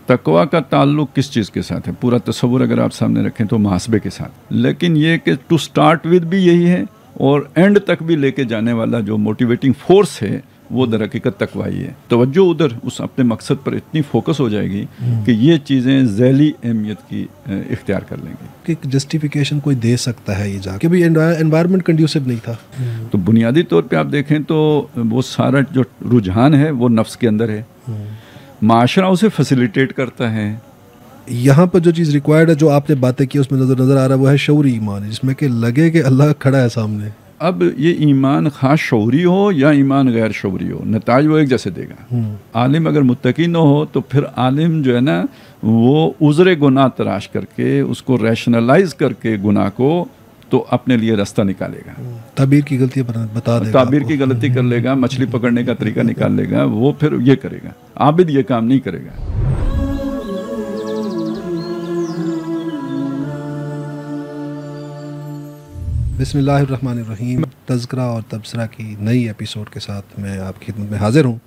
تقویٰ کا تعلق کس چیز کے ساتھ ہے؟ پورا تصور اگر آپ سامنے رکھیں تو محاسبے کے ساتھ، لیکن یہ کہ ٹو سٹارٹ ود بھی یہی ہے اور اینڈ تک بھی لے کے جانے والا جو موٹیویٹنگ فورس ہے وہ در حقیقت تقویٰ ہی ہے. توجہ ادھر اس اپنے مقصد پر اتنی فوکس ہو جائے گی کہ یہ چیزیں ذیلی اہمیت کی اختیار کر لیں گی. کہ جسٹیفیکیشن کوئی دے سکتا ہے یہ جا کہ انوائرمنٹ کنڈیوسو نہیں تھا. تو بنیادی طور پہ آپ دیکھیں تو وہ سارا جو رجحان ہے وہ نفس کے اندر ہے، معاشرہ اسے فیسیلیٹیٹ کرتا ہے. یہاں پر جو چیز ریکوائرڈ ہے جو آپ نے باتیں کی اس میں نظر آ رہا ہے وہ ہے شعوری ایمان، جس میں کہ لگے کہ اللہ کھڑا ہے سامنے. اب یہ ایمان خاص شعوری ہو یا ایمان غیر شعوری ہو، نتائج وہ ایک جیسے دے گا. عالم اگر متقی نہ ہو تو پھر عالم جو ہے نا وہ عذر گناہ تراش کر کے اس کو ریشنلائز کر کے گناہ کو تو اپنے لیے راستہ نکالے گا. تعبیر کی غلطی بتا دے گا، تعبیر کی غلطی کر لے گا، مچھلی پکڑنے کا طریقہ نکال لے گا، وہ پھر یہ کرے گا. عابد یہ کام نہیں کرے گا. بسم اللہ الرحمن الرحیم. تذکرہ اور تبصرہ کی نئی ایپیسوڈ کے ساتھ میں آپ کی خدمت میں حاضر ہوں.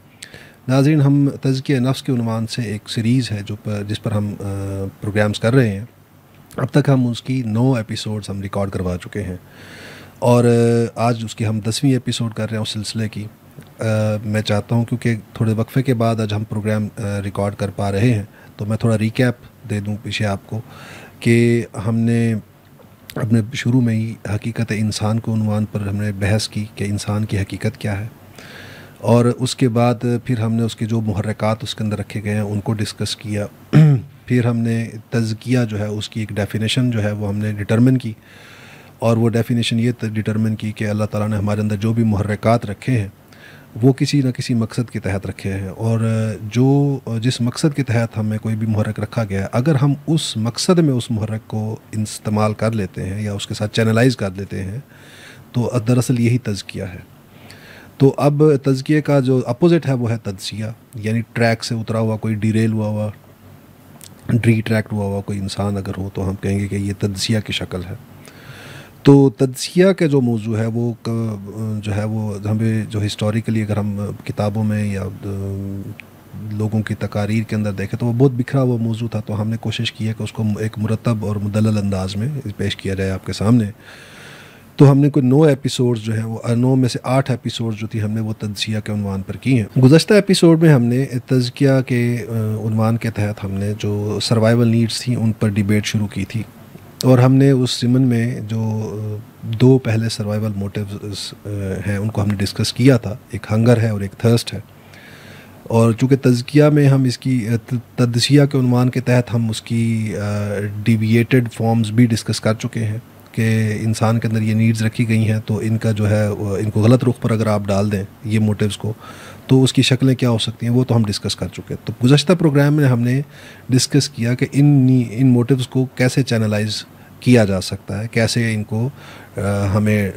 ناظرین، ہم تزکیہ نفس کے عنوان سے ایک سیریز ہے جس پر ہم پروگرامز کر رہے ہیں. اب تک ہم اس کی 9 ایپیسوڈز ہم ریکارڈ کروا چکے ہیں اور آج اس کی ہم 10ویں ایپیسوڈ کر رہے ہیں اس سلسلے کی. میں چاہتا ہوں کیونکہ تھوڑے وقفے کے بعد آج ہم پروگرام ریکارڈ کر پا رہے ہیں تو میں تھوڑا ریکیپ دے دوں پیچھے آپ کو کہ ہم نے اپنے شروع میں ہی حقیقت انسان کو عنوان پر ہم نے بحث کی کہ انسان کی حقیقت کیا ہے، اور اس کے بعد پھر ہم نے اس کے جو محرکات اس کے اندر رکھے گئے ہیں ان کو ڈسکس کیا. پھر ہم نے تزکیہ جو ہے اس کی ایک ڈیفینیشن جو ہے وہ ہم نے ڈٹرمن کی، اور وہ ڈیفینیشن یہ ڈٹرمن کی کہ اللہ تعالیٰ نے ہمارے اندر جو بھی محرکات رکھے ہیں وہ کسی نہ کسی مقصد کے تحت رکھے ہیں، اور جس مقصد کے تحت ہمیں کوئی بھی محرک رکھا گیا ہے اگر ہم اس مقصد میں اس محرک کو استعمال کر لیتے ہیں یا اس کے ساتھ چینلائز کر لیتے ہیں تو دراصل یہی تزکیہ ہے. تو اب تزکیے کا جو اپوزٹ ہے وہ ہے تجزیہ، یعنی ٹریک سے اترا ہوا کوئی ڈیریل ہوا ڈری ٹریکٹ ہوا کوئی انسان اگر ہو تو ہم کہیں گے کہ یہ تجزیہ کی شکل ہے. تو تجزیہ کا جو موضوع ہے وہ جو ہے وہ ہمیں جو ہسٹوریکلی اگر ہم کتابوں میں یا لوگوں کی تقاریر کے اندر دیکھیں تو وہ بہت بکھرا ہوا موضوع تھا. تو ہم نے کوشش کی ہے کہ اس کو ایک مرتب اور مدلل انداز میں پیش کیا جائے آپ کے سامنے. تو ہم نے کوئی 9 ایپیسوڈز جو ہیں وہ 9 میں سے 8 ایپیسوڈز جو تھی ہم نے وہ تجزیہ کے عنوان پر کی ہیں. گزشتہ ایپیسوڈ میں ہم نے تزکیہ کے عنوان کے تحت ہم نے جو سروائیول نیڈز تھیں ان پر ڈیبیٹ شروع کی تھی، اور ہم نے اس ضمن میں جو 2 پہلے سروائیول موٹیوز ہیں ان کو ہم نے ڈسکس کیا تھا. ایک ہنگر ہے اور ایک تھرسٹ ہے. اور چونکہ تزکیہ میں ہم اس کی تجزیہ کے عنوان کے تحت ہم اس کی ڈیویٹڈ فارمز بھی ڈسکس کر چکے ہیں کہ انسان کے اندر یہ نیڈز رکھی گئی ہیں تو ان کا جو ہے ان کو غلط رخ پر اگر آپ ڈال دیں یہ موٹیوز کو تو اس کی شکلیں کیا ہو سکتی ہیں وہ تو ہم ڈسکس کر چکے. تو گزشتہ پروگرام میں ہم نے ڈسکس کیا کہ ان موٹیوز کو کیسے چینلائز کیا جا سکتا ہے، کیسے ان کو ہمیں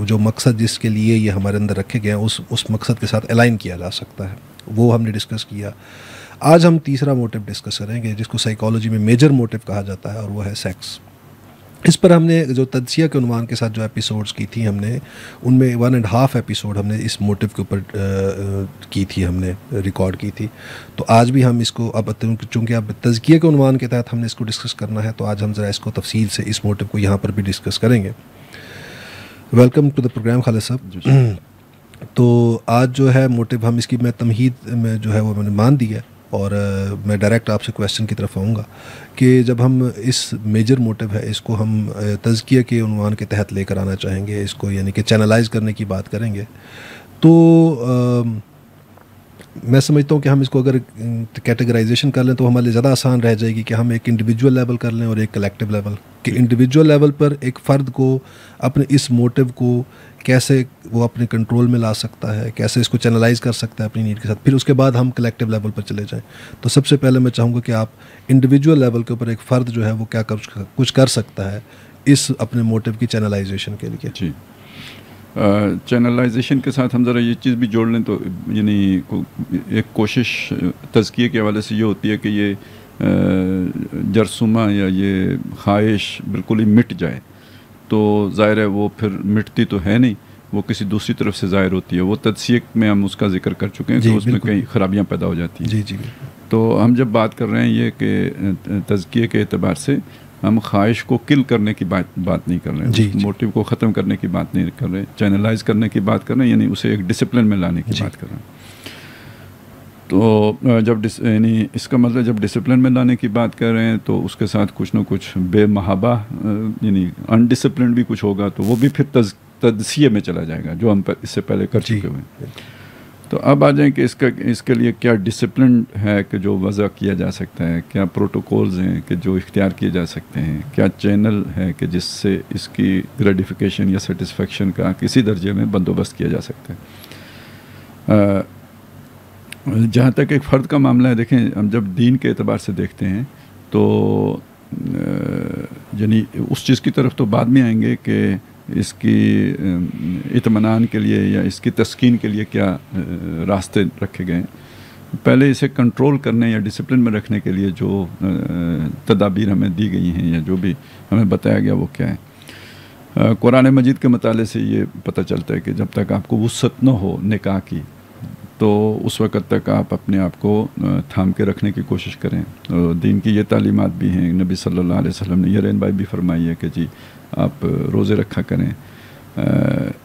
جو مقصد جس کے لیے یہ ہمارے اندر رکھے گئے ہیں اس مقصد کے ساتھ الائن کیا جا سکتا ہے، وہ ہم نے ڈسکس کیا. آج ہم تیسرا موٹیو ڈسکس کریں گے جس کو سائیکالوجی میں میجر موٹیو کہا جاتا ہے، اور وہ ہے سیکس. اس پر ہم نے جو تجزیہ کے عنوان کے ساتھ جو ایپیسوڈز کی تھی ہم نے ان میں 1.5 ایپیسوڈ ہم نے اس موٹیو کے اوپر کی تھی، ہم نے ریکارڈ کی تھی. تو آج بھی ہم اس کو اب چونکہ اب تزکیہ کے عنوان کے تحت ہم نے اس کو ڈسکس کرنا ہے تو آج ہم ذرا اس کو تفصیل سے اس موٹیو کو یہاں پر بھی ڈسکس کریں گے. ویلکم ٹو دا پروگرام خالد صاحب. تو آج جو ہے موٹیو ہم اس کی میں تمہید میں جو ہے وہ میں نے مان دی ہے، اور میں ڈائریکٹ آپ سے کویسچن کی طرف آؤں گا کہ جب ہم اس میجر موٹیو ہے اس کو ہم تزکیہ کے عنوان کے تحت لے کر آنا چاہیں گے، اس کو یعنی کہ چینلائز کرنے کی بات کریں گے، تو میں سمجھتا ہوں کہ ہم اس کو اگر کیٹیگرائزیشن کر لیں تو ہمارے لیے زیادہ آسان رہ جائے گی کہ ہم ایک انڈیویجول لیول کر لیں اور ایک کلیکٹیو لیول. کہ انڈیویجول لیول پر ایک فرد کو اپنے اس موٹیو کو کیسے وہ اپنے کنٹرول میں لا سکتا ہے، کیسے اس کو چینلائز کر سکتا ہے اپنی نیڈ کے ساتھ، پھر اس کے بعد ہم کلیکٹیو لیول پر چلے جائیں. تو سب سے پہلے میں چاہوں گا کہ آپ انڈیویجول لیول کے اوپر ایک فرد جو ہے وہ کیا کچھ کر سکتا ہے اس اپنے موٹیو کی چینلائزیشن کے لیے. جی، چینلائزیشن کے ساتھ ہم ذرا یہ چیز بھی جوڑ لیں تو یعنی ایک کوشش تزکیے کے حوالے سے یہ ہوتی ہے کہ یہ جرثومہ یا یہ خواہش بالکل ہی مٹ جائے. تو ظاہر ہے وہ پھر مٹتی تو ہے نہیں، وہ کسی دوسری طرف سے ظاہر ہوتی ہے. وہ تجزیے میں ہم اس کا ذکر کر چکے ہیں کہ اس میں کئی خرابیاں پیدا ہو جاتی ہیں. جی جی. تو ہم جب بات کر رہے ہیں یہ کہ تزکیے کے اعتبار سے ہم خواہش کو کل کرنے کی بات نہیں کر رہے ہیں, موٹیو کو ختم کرنے کی بات نہیں کر رہے, چینلائز کرنے کی بات کر رہے ہیں, یعنی اسے ایک ڈسپلن میں لانے کی بات کر رہے ہیں. تو جب یعنی اس کا مطلب جب ڈسپلن میں لانے کی بات کر رہے ہیں تو اس کے ساتھ کچھ نہ کچھ بے محابہ یعنی انڈسپلنڈ بھی کچھ ہوگا, تو وہ بھی پھر تجزیے میں چلا جائے گا جو ہم اس سے پہلے کر چکے ہوئے ہیں. تو اب آ جائیں کہ اس کے لیے کیا ڈسپلن ہے کہ جو وضع کیا جا سکتا ہے, کیا پروٹوکولز ہیں کہ جو اختیار کیے جا سکتے ہیں, کیا چینل ہے کہ جس سے اس کی گریٹیفیکیشن یا سیٹسفیکشن کا کسی درجے میں بندوبست کیا جا سکتا ہے. جہاں تک ایک فرد کا معاملہ ہے, دیکھیں ہم جب دین کے اعتبار سے دیکھتے ہیں تو یعنی اس چیز کی طرف تو بعد میں آئیں گے کہ اس کی اطمینان کے لیے یا اس کی تسکین کے لیے کیا راستے رکھے گئے ہیں. پہلے اسے کنٹرول کرنے یا ڈسپلن میں رکھنے کے لیے جو تدابیر ہمیں دی گئی ہیں یا جو بھی ہمیں بتایا گیا وہ کیا ہے. قرآن مجید کے مطالعے سے یہ پتہ چلتا ہے کہ جب تک آپ کو وسعت نہ ہو نکاح کی تو اس وقت تک آپ اپنے آپ کو تھام کے رکھنے کی کوشش کریں. دین کی یہ تعلیمات بھی ہیں, نبی صلی اللہ علیہ وسلم نے یہ رہنمائی بھی فرمائی ہے کہ جی آپ روزے رکھا کریں.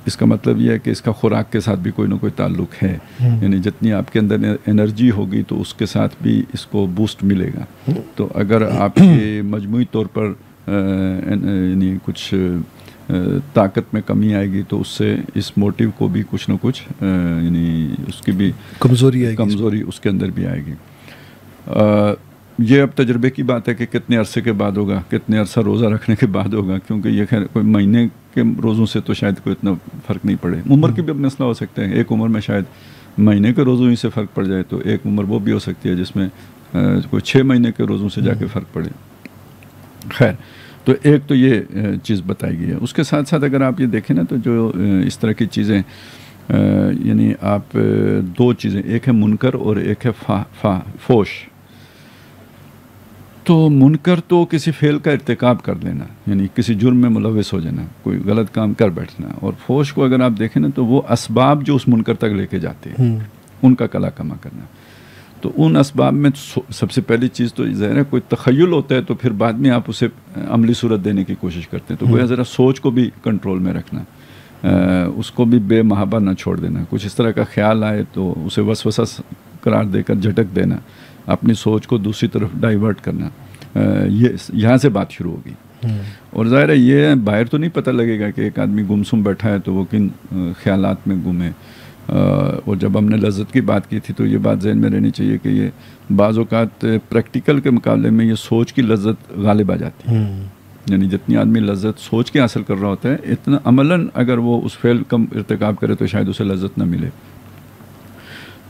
اس کا مطلب یہ ہے کہ اس کا خوراک کے ساتھ بھی کوئی نہ کوئی تعلق ہے, یعنی جتنی آپ کے اندر انرجی ہوگی تو اس کے ساتھ بھی اس کو بوسٹ ملے گا. تو اگر آپ کے مجموعی طور پر یعنی کچھ طاقت میں کمی آئے گی تو اس سے اس موٹیو کو بھی کچھ نہ کچھ یعنی اس کی بھی کمزوری اس کے اندر بھی آئے گی. یہ اب تجربے کی بات ہے کہ کتنے عرصے کے بعد ہوگا, کتنے عرصہ روزہ رکھنے کے بعد ہوگا, کیونکہ یہ خیر کوئی مہینے کے روزوں سے تو شاید کوئی اتنا فرق نہیں پڑے. عمر کی بھی اب مسئلہ ہو سکتا ہے, ایک عمر میں شاید مہینے کے روزوں ہی سے فرق پڑ جائے, تو ایک عمر وہ بھی ہو سکتی ہے جس میں کوئی 6 مہینے کے روزوں سے جا کے فرق پڑے. خیر, تو ایک تو یہ چیز بتائی گئی ہے. اس کے ساتھ ساتھ اگر آپ یہ دیکھیں نا تو جو اس طرح کی چیزیں یعنی آپ 2 چیزیں, ایک ہے منکر اور ایک ہے فوش. تو منکر تو کسی فعل کا ارتکاب کر لینا, یعنی کسی جرم میں ملوث ہو جانا, کوئی غلط کام کر بیٹھنا. اور فوش کو اگر آپ دیکھیں نا تو وہ اسباب جو اس منکر تک لے کے جاتے ہیں ان کا کلا کما کرنا. تو ان اسباب میں سب سے پہلی چیز تو ظاہر ہے کوئی تخیل ہوتا ہے, تو پھر بعد میں آپ اسے عملی صورت دینے کی کوشش کرتے ہیں. تو گویا ذرا سوچ کو بھی کنٹرول میں رکھنا, اس کو بھی بے محابہ نہ چھوڑ دینا. کچھ اس طرح کا خیال آئے تو اسے وسوسہ قرار دے کر جھٹک دینا, اپنی سوچ کو دوسری طرف ڈائیورٹ کرنا. یہاں سے بات شروع ہوگی. اور ظاہر ہے یہ باہر تو نہیں پتہ لگے گا کہ ایک آدمی گمسم بیٹھا ہے تو وہ کن خیالات میں گم ہے. اور جب ہم نے لذت کی بات کی تھی تو یہ بات ذہن میں رہنی چاہیے کہ یہ بعض اوقات پریکٹیکل کے مقابلے میں یہ سوچ کی لذت غالب آ جاتی ہے. یعنی جتنی آدمی لذت سوچ کے حاصل کر رہا ہوتا ہے, اتنا عملاً اگر وہ اس فعل کا ارتکاب کرے تو شاید اسے لذت نہ ملے.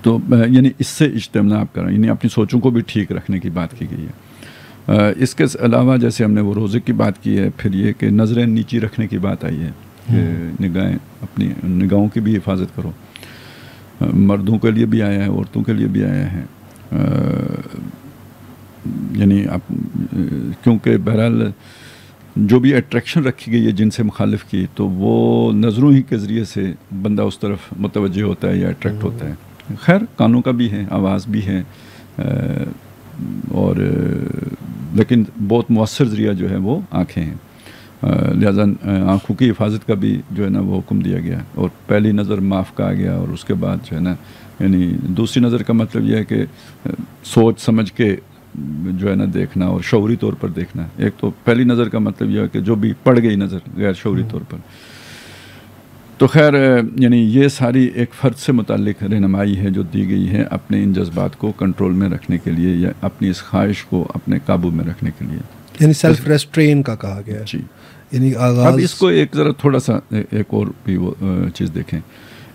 تو یعنی اس سے اجتناب کرنا, یعنی اپنی سوچوں کو بھی ٹھیک رکھنے کی بات کی گئی ہے. اس کے علاوہ جیسے ہم نے وہ روزے کی بات کی ہے, پھر یہ کہ نظریں نیچی رکھنے کی بات آئی ہے کہ نگاہیں اپنی نگاہوں کی بھی حفاظت کرو. مردوں کے لیے بھی آیا ہے, عورتوں کے لیے بھی آیا ہے. یعنی کیونکہ بہرحال جو بھی اٹریکشن رکھی گئی ہے جن سے مخالف کی, تو وہ نظروں ہی کے ذریعے سے بندہ اس طرف متوجہ ہوتا ہے یا اٹریکٹ ہوتا ہے. خیر, کانوں کا بھی ہے, آواز بھی ہے, اور لیکن بہت مؤثر ذریعہ جو ہے وہ آنکھیں ہیں. لہذا آنکھوں کی حفاظت کا بھی جو ہے نا وہ حکم دیا گیا. اور پہلی نظر معاف کہا گیا, اور اس کے بعد جو ہے نا یعنی دوسری نظر کا مطلب یہ ہے کہ سوچ سمجھ کے جو ہے نا دیکھنا اور شعوری طور پر دیکھنا. ایک تو پہلی نظر کا مطلب یہ ہے کہ جو بھی پڑ گئی نظر غیر شعوری طور پر. تو خیر یعنی یہ ساری ایک فرد سے متعلق رہنمائی ہے جو دی گئی ہے اپنے ان جذبات کو کنٹرول میں رکھنے کے لیے یا اپنی اس خواہش کو اپنے قابو میں رکھنے کے لیے, یعنی سیلف ریسٹرین کا کہا گیا ہے. جی, یعنی اب اس کو ایک ذرا تھوڑا سا ایک اور بھی وہ چیز دیکھیں.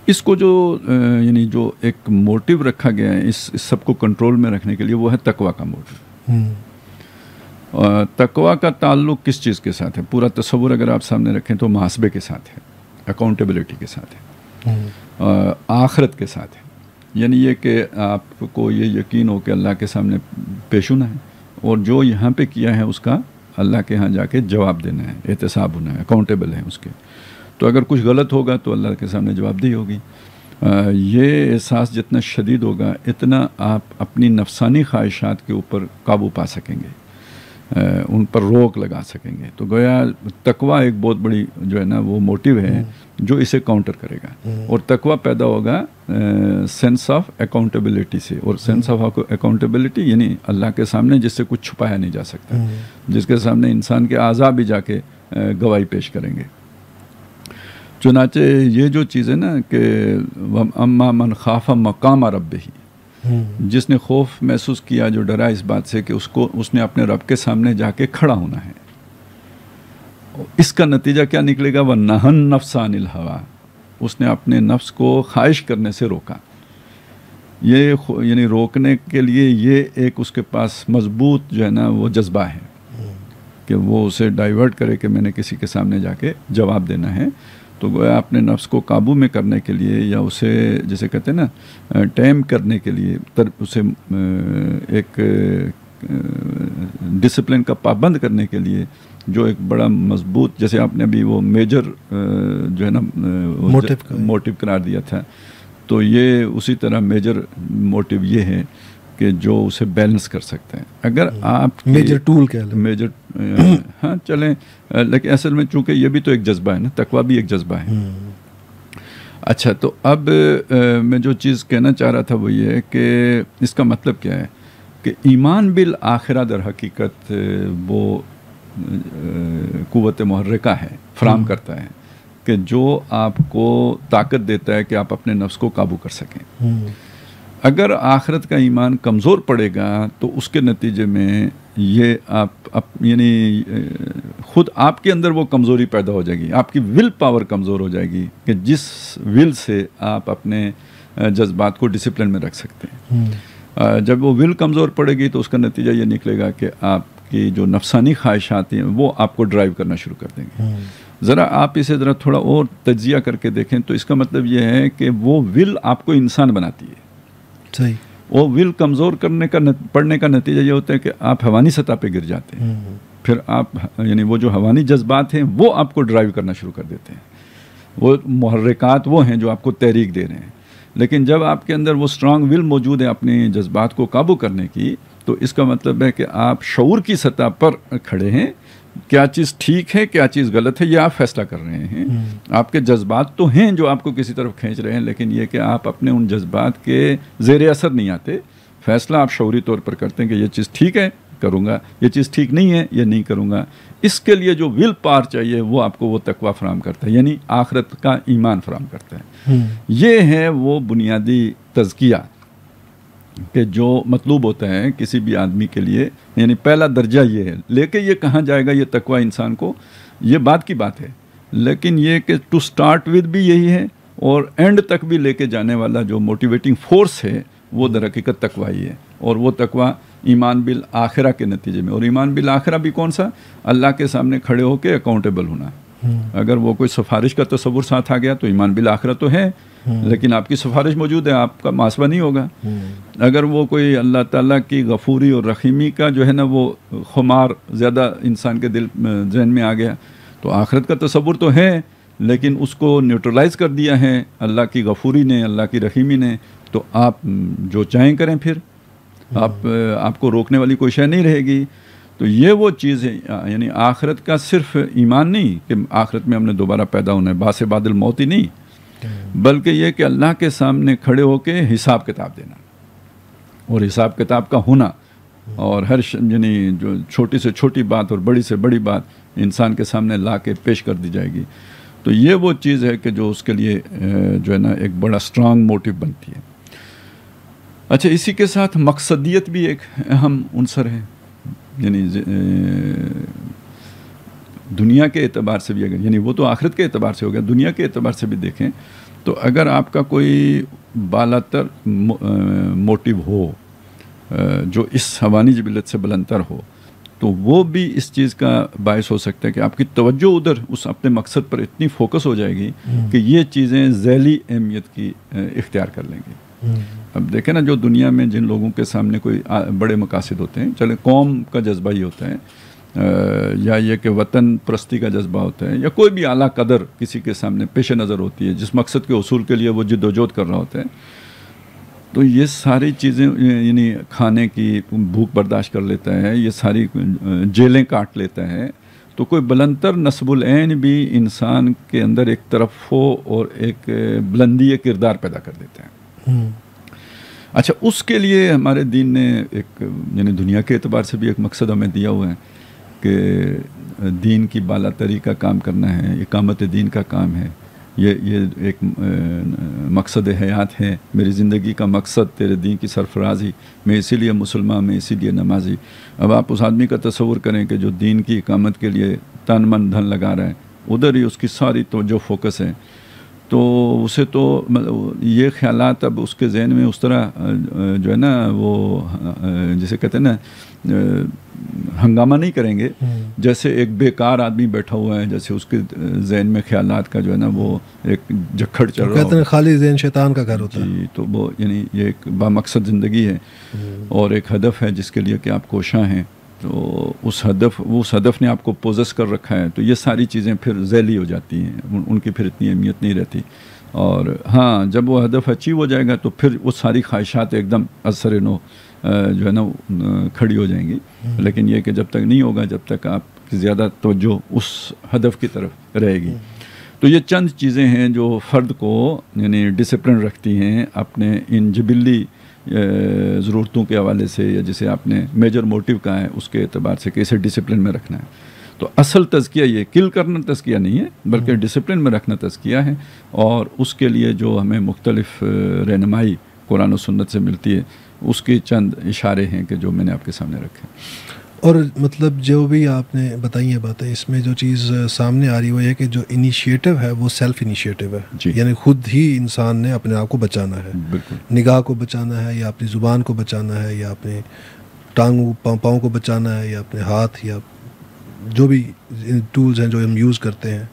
اس کو جو یعنی جو ایک موٹیو رکھا گیا ہے اس سب کو کنٹرول میں رکھنے کے لیے, وہ ہے تقویٰ کا موٹیو. تقویٰ کا تعلق کس چیز کے ساتھ ہے؟ پورا تصور اگر آپ سامنے رکھیں تو محاسبے کے ساتھ ہے, اکاؤنٹیبلٹی کے ساتھ ہے, آخرت کے ساتھ ہے. یعنی یہ کہ آپ کو یہ یقین ہو کہ اللہ کے سامنے پیش ہونا ہے, اور جو یہاں پہ کیا ہے اس کا اللہ کے ہاں جا کے جواب دینا ہے, احتساب ہونا ہے, اکاؤنٹیبل ہے اس کے. تو اگر کچھ غلط ہوگا تو اللہ کے سامنے جواب دہی ہوگی. یہ احساس جتنا شدید ہوگا اتنا آپ اپنی نفسانی خواہشات کے اوپر قابو پا سکیں گے, ان پر روک لگا سکیں گے. تو گویا تقویٰ ایک بہت بڑی جو ہے نا وہ موٹیو ہے جو اسے کاؤنٹر کرے گا. اور تقویٰ پیدا ہوگا سینس آف اکاؤنٹیبلٹی سے, اور سینس آف اکاؤنٹیبلٹی یعنی اللہ کے سامنے جس سے کچھ چھپایا نہیں جا سکتا, جس کے سامنے انسان کے اعضاء بھی جا کے گواہی پیش کریں گے. چنانچہ یہ جو چیز ہے نا کہ اما من خاف مقام ربہ, جس نے خوف محسوس کیا, جو ڈرا اس بات سے کہ اس نے اپنے رب کے سامنے جا کے کھڑا ہونا ہے, اس کا نتیجہ کیا نکلے گا؟ وَنَهَا النَّفْسَ عَنِ الْهَوَىٰ, اس نے اپنے نفس کو خواہش کرنے سے روکا. یہ یعنی روکنے کے لیے یہ ایک اس کے پاس مضبوط جو ہے نا وہ جذبہ ہے کہ وہ اسے ڈائیورٹ کرے کہ میں نے کسی کے سامنے جا کے جواب دینا ہے. تو گویا اپنے نفس کو قابو میں کرنے کے لیے یا اسے جسے کہتے ہیں نا ٹیم کرنے کے لیے, اسے ایک ڈسپلن کا پابند کرنے کے لیے جو ایک بڑا مضبوط, جیسے آپ نے ابھی وہ میجر جو ہے نا موٹیو قرار دیا تھا, تو یہ اسی طرح میجر موٹیو یہ ہے کہ جو اسے بیلنس کر سکتے ہیں. اگر آپ میجر ٹول کہہ لیں, میجر ہاں چلیں, لیکن اصل میں چونکہ یہ بھی تو ایک جذبہ ہے نا, تقویٰ بھی ایک جذبہ ہے. اچھا, تو اب میں جو چیز کہنا چاہ رہا تھا وہ یہ ہے کہ اس کا مطلب کیا ہے کہ ایمان بالآخرہ در حقیقت وہ قوت محرکہ ہے, فراہم کرتا ہے کہ جو آپ کو طاقت دیتا ہے کہ آپ اپنے نفس کو قابو کر سکیں. اگر آخرت کا ایمان کمزور پڑے گا تو اس کے نتیجے میں یہ آپ یعنی خود آپ کے اندر وہ کمزوری پیدا ہو جائے گی, آپ کی ول پاور کمزور ہو جائے گی کہ جس ول سے آپ اپنے جذبات کو ڈسپلن میں رکھ سکتے ہیں. جب وہ ول کمزور پڑے گی تو اس کا نتیجہ یہ نکلے گا کہ آپ کی جو نفسانی خواہشات ہیں وہ آپ کو ڈرائیو کرنا شروع کر دیں گے. ذرا آپ اسے ذرا تھوڑا اور تجزیہ کر کے دیکھیں تو اس کا مطلب یہ ہے کہ وہ ول آپ کو انسان بناتی ہے. صحیح. وہ ول کمزور پڑنے کا نتیجہ یہ ہوتا ہے کہ آپ حیوانی سطح پہ گر جاتے ہیں. پھر آپ یعنی وہ جو حیوانی جذبات ہیں وہ آپ کو ڈرائیو کرنا شروع کر دیتے ہیں. وہ محرکات وہ ہیں جو آپ کو تحریک دے رہے ہیں. لیکن جب آپ کے اندر وہ اسٹرانگ ول موجود ہے اپنے جذبات کو قابو کرنے کی, تو اس کا مطلب ہے کہ آپ شعور کی سطح پر کھڑے ہیں. کیا چیز ٹھیک ہے, کیا چیز غلط ہے, یہ آپ فیصلہ کر رہے ہیں. آپ کے جذبات تو ہیں جو آپ کو کسی طرف کھینچ رہے ہیں, لیکن یہ کہ آپ اپنے ان جذبات کے زیر اثر نہیں آتے. فیصلہ آپ شعوری طور پر کرتے ہیں کہ یہ چیز ٹھیک ہے, کروں گا, یہ چیز ٹھیک نہیں ہے, یہ نہیں کروں گا. اس کے لیے جو ول پاور چاہیے وہ آپ کو وہ تقویٰ فراہم کرتا ہے, یعنی آخرت کا ایمان فراہم کرتا ہے. یہ ہے وہ بنیادی تزکیہ کہ جو مطلوب ہوتا ہے کسی بھی آدمی کے لیے. یعنی پہلا درجہ یہ ہے. لے کے یہ کہاں جائے گا یہ تقویٰ انسان کو, یہ بات کی بات ہے, لیکن یہ کہ ٹو سٹارٹ ود بھی یہی ہے اور اینڈ تک بھی لے کے جانے والا جو موٹیویٹنگ فورس ہے وہ در حقیقت تقویٰ ہی ہے. اور وہ تقویٰ ایمان بالآخرہ کے نتیجے میں, اور ایمان بالآخرہ بھی کون سا؟ اللہ کے سامنے کھڑے ہو کے اکاؤنٹیبل ہونا. اگر وہ کوئی سفارش کا تصور ساتھ آ گیا تو ایمان بالآخرہ تو ہے, لیکن آپ کی سفارش موجود ہے, آپ کا محاسبہ نہیں ہوگا. اگر وہ کوئی اللہ تعالیٰ کی غفوری اور رحیمی کا جو ہے نا وہ خمار زیادہ انسان کے ذہن میں آ گیا تو آخرت کا تصور تو ہے, لیکن اس کو نیوٹرلائز کر دیا ہے اللہ کی غفوری نے, اللہ کی رحیمی نے. تو آپ جو چاہیں کریں, پھر آپ کو روکنے والی کوئی شے نہیں رہے گی. تو یہ وہ چیز ہے, یعنی آخرت کا صرف ایمان نہیں کہ آخرت میں ہم نے دوبارہ پیدا ہونا ہے, باس بعد الموت ہی نہیں, بلکہ یہ کہ اللہ کے سامنے کھڑے ہو کے حساب کتاب دینا اور حساب کتاب کا ہونا, اور ہر یعنی جو چھوٹی سے چھوٹی بات اور بڑی سے بڑی بات انسان کے سامنے لا کے پیش کر دی جائے گی. تو یہ وہ چیز ہے کہ جو اس کے لیے جو ہے نا ایک بڑا اسٹرانگ موٹیو بنتی ہے. اچھا, اسی کے ساتھ مقصدیت بھی ایک اہم عنصر ہے. یعنی دنیا کے اعتبار سے بھی اگر, یعنی وہ تو آخرت کے اعتبار سے ہو گیا, دنیا کے اعتبار سے بھی دیکھیں تو اگر آپ کا کوئی بالا تر موٹیو ہو جو اس حیوانی جبلت سے بلندتر ہو, تو وہ بھی اس چیز کا باعث ہو سکتا ہے کہ آپ کی توجہ ادھر اس اپنے مقصد پر اتنی فوکس ہو جائے گی کہ یہ چیزیں ذیلی اہمیت کی اختیار کر لیں گی. اب دیکھیں نا, جو دنیا میں جن لوگوں کے سامنے کوئی بڑے مقاصد ہوتے ہیں, چلے قوم کا جذبہ ہی ہوتا ہے, یا یہ کہ وطن پرستی کا جذبہ ہوتا ہے، یا کوئی بھی اعلیٰ قدر کسی کے سامنے پیش نظر ہوتی ہے جس مقصد کے حصول کے لیے وہ جد و جہد کر رہا ہوتا ہے، تو یہ ساری چیزیں یعنی کھانے کی بھوک برداشت کر لیتا ہے، یہ ساری جیلیں کاٹ لیتا ہے، تو کوئی بلندتر نصب العین بھی انسان کے اندر ایک طرف ہو اور ایک بلندی کردار پیدا کر دیتا ہے۔ اچھا، اس کے لیے ہمارے دین نے ایک یعنی دنیا کے اعتبار سے بھی ایک مقصد ہمیں دیا ہوا ہے کہ دین کی بالا تری کا کام کرنا ہے، اقامت دین کا کام ہے، یہ ایک مقصد حیات ہے، میری زندگی کا مقصد تیرے دین کی سرفرازی، میں اسی لیے مسلمان، میں اسی لیے نمازی۔ اب آپ اس آدمی کا تصور کریں کہ جو دین کی اقامت کے لیے تن من دھن لگا رہا ہے، ادھر ہی اس کی ساری توجہ فوکس ہے، تو اسے تو یہ خیالات اب اس کے ذہن میں اس طرح جو ہے نا وہ جسے کہتے ہیں نا ہنگامہ نہیں کریں گے، جیسے ایک بیکار آدمی بیٹھا ہوا ہے، جیسے اس کے ذہن میں خیالات کا جو ہے نا وہ ایک جکھڑ چل رہا کہتے ہیں خالی ذہن شیطان کا گھر ہوتا ہے۔ جی، تو وہ یعنی یہ ایک بامقصد زندگی ہے اور ایک ہدف ہے جس کے لیے کہ آپ کوشاں ہیں، تو اس ہدف نے آپ کو پوزس کر رکھا ہے، تو یہ ساری چیزیں پھر ذیلی ہو جاتی ہیں، ان کی پھر اتنی اہمیت نہیں رہتی۔ اور ہاں، جب وہ ہدف اچیو ہو جائے گا تو پھر وہ ساری خواہشات ایک دم اثر نو جو ہے نا کھڑی ہو جائیں گی، لیکن یہ کہ جب تک نہیں ہوگا، جب تک آپ کی زیادہ توجہ اس ہدف کی طرف رہے گی۔ تو یہ چند چیزیں ہیں جو فرد کو یعنی ڈسپلن رکھتی ہیں اپنے ان جبلی ضرورتوں کے حوالے سے، یا جسے آپ نے میجر موٹیو کہا ہے اس کے اعتبار سے کہ اسے ڈسپلن میں رکھنا ہے۔ تو اصل تزکیہ یہ کل کرنا تزکیہ نہیں ہے، بلکہ ڈسپلن میں رکھنا تزکیہ ہے، اور اس کے لیے جو ہمیں مختلف رہنمائی قرآن و سنت سے ملتی ہے اس کے چند اشارے ہیں کہ جو میں نے آپ کے سامنے رکھے۔ اور مطلب جو بھی آپ نے بتائی ہیں باتیں، اس میں جو چیز سامنے آ رہی وہ یہ کہ جو انیشیٹو ہے وہ سیلف انیشیٹو ہے، جی، یعنی خود ہی انسان نے اپنے آپ کو بچانا ہے، بالکل، نگاہ کو بچانا ہے، یا اپنی زبان کو بچانا ہے، یا اپنے پاؤں کو بچانا ہے، یا اپنے ہاتھ، یا جو بھی ٹولز ہیں جو ہم یوز کرتے ہیں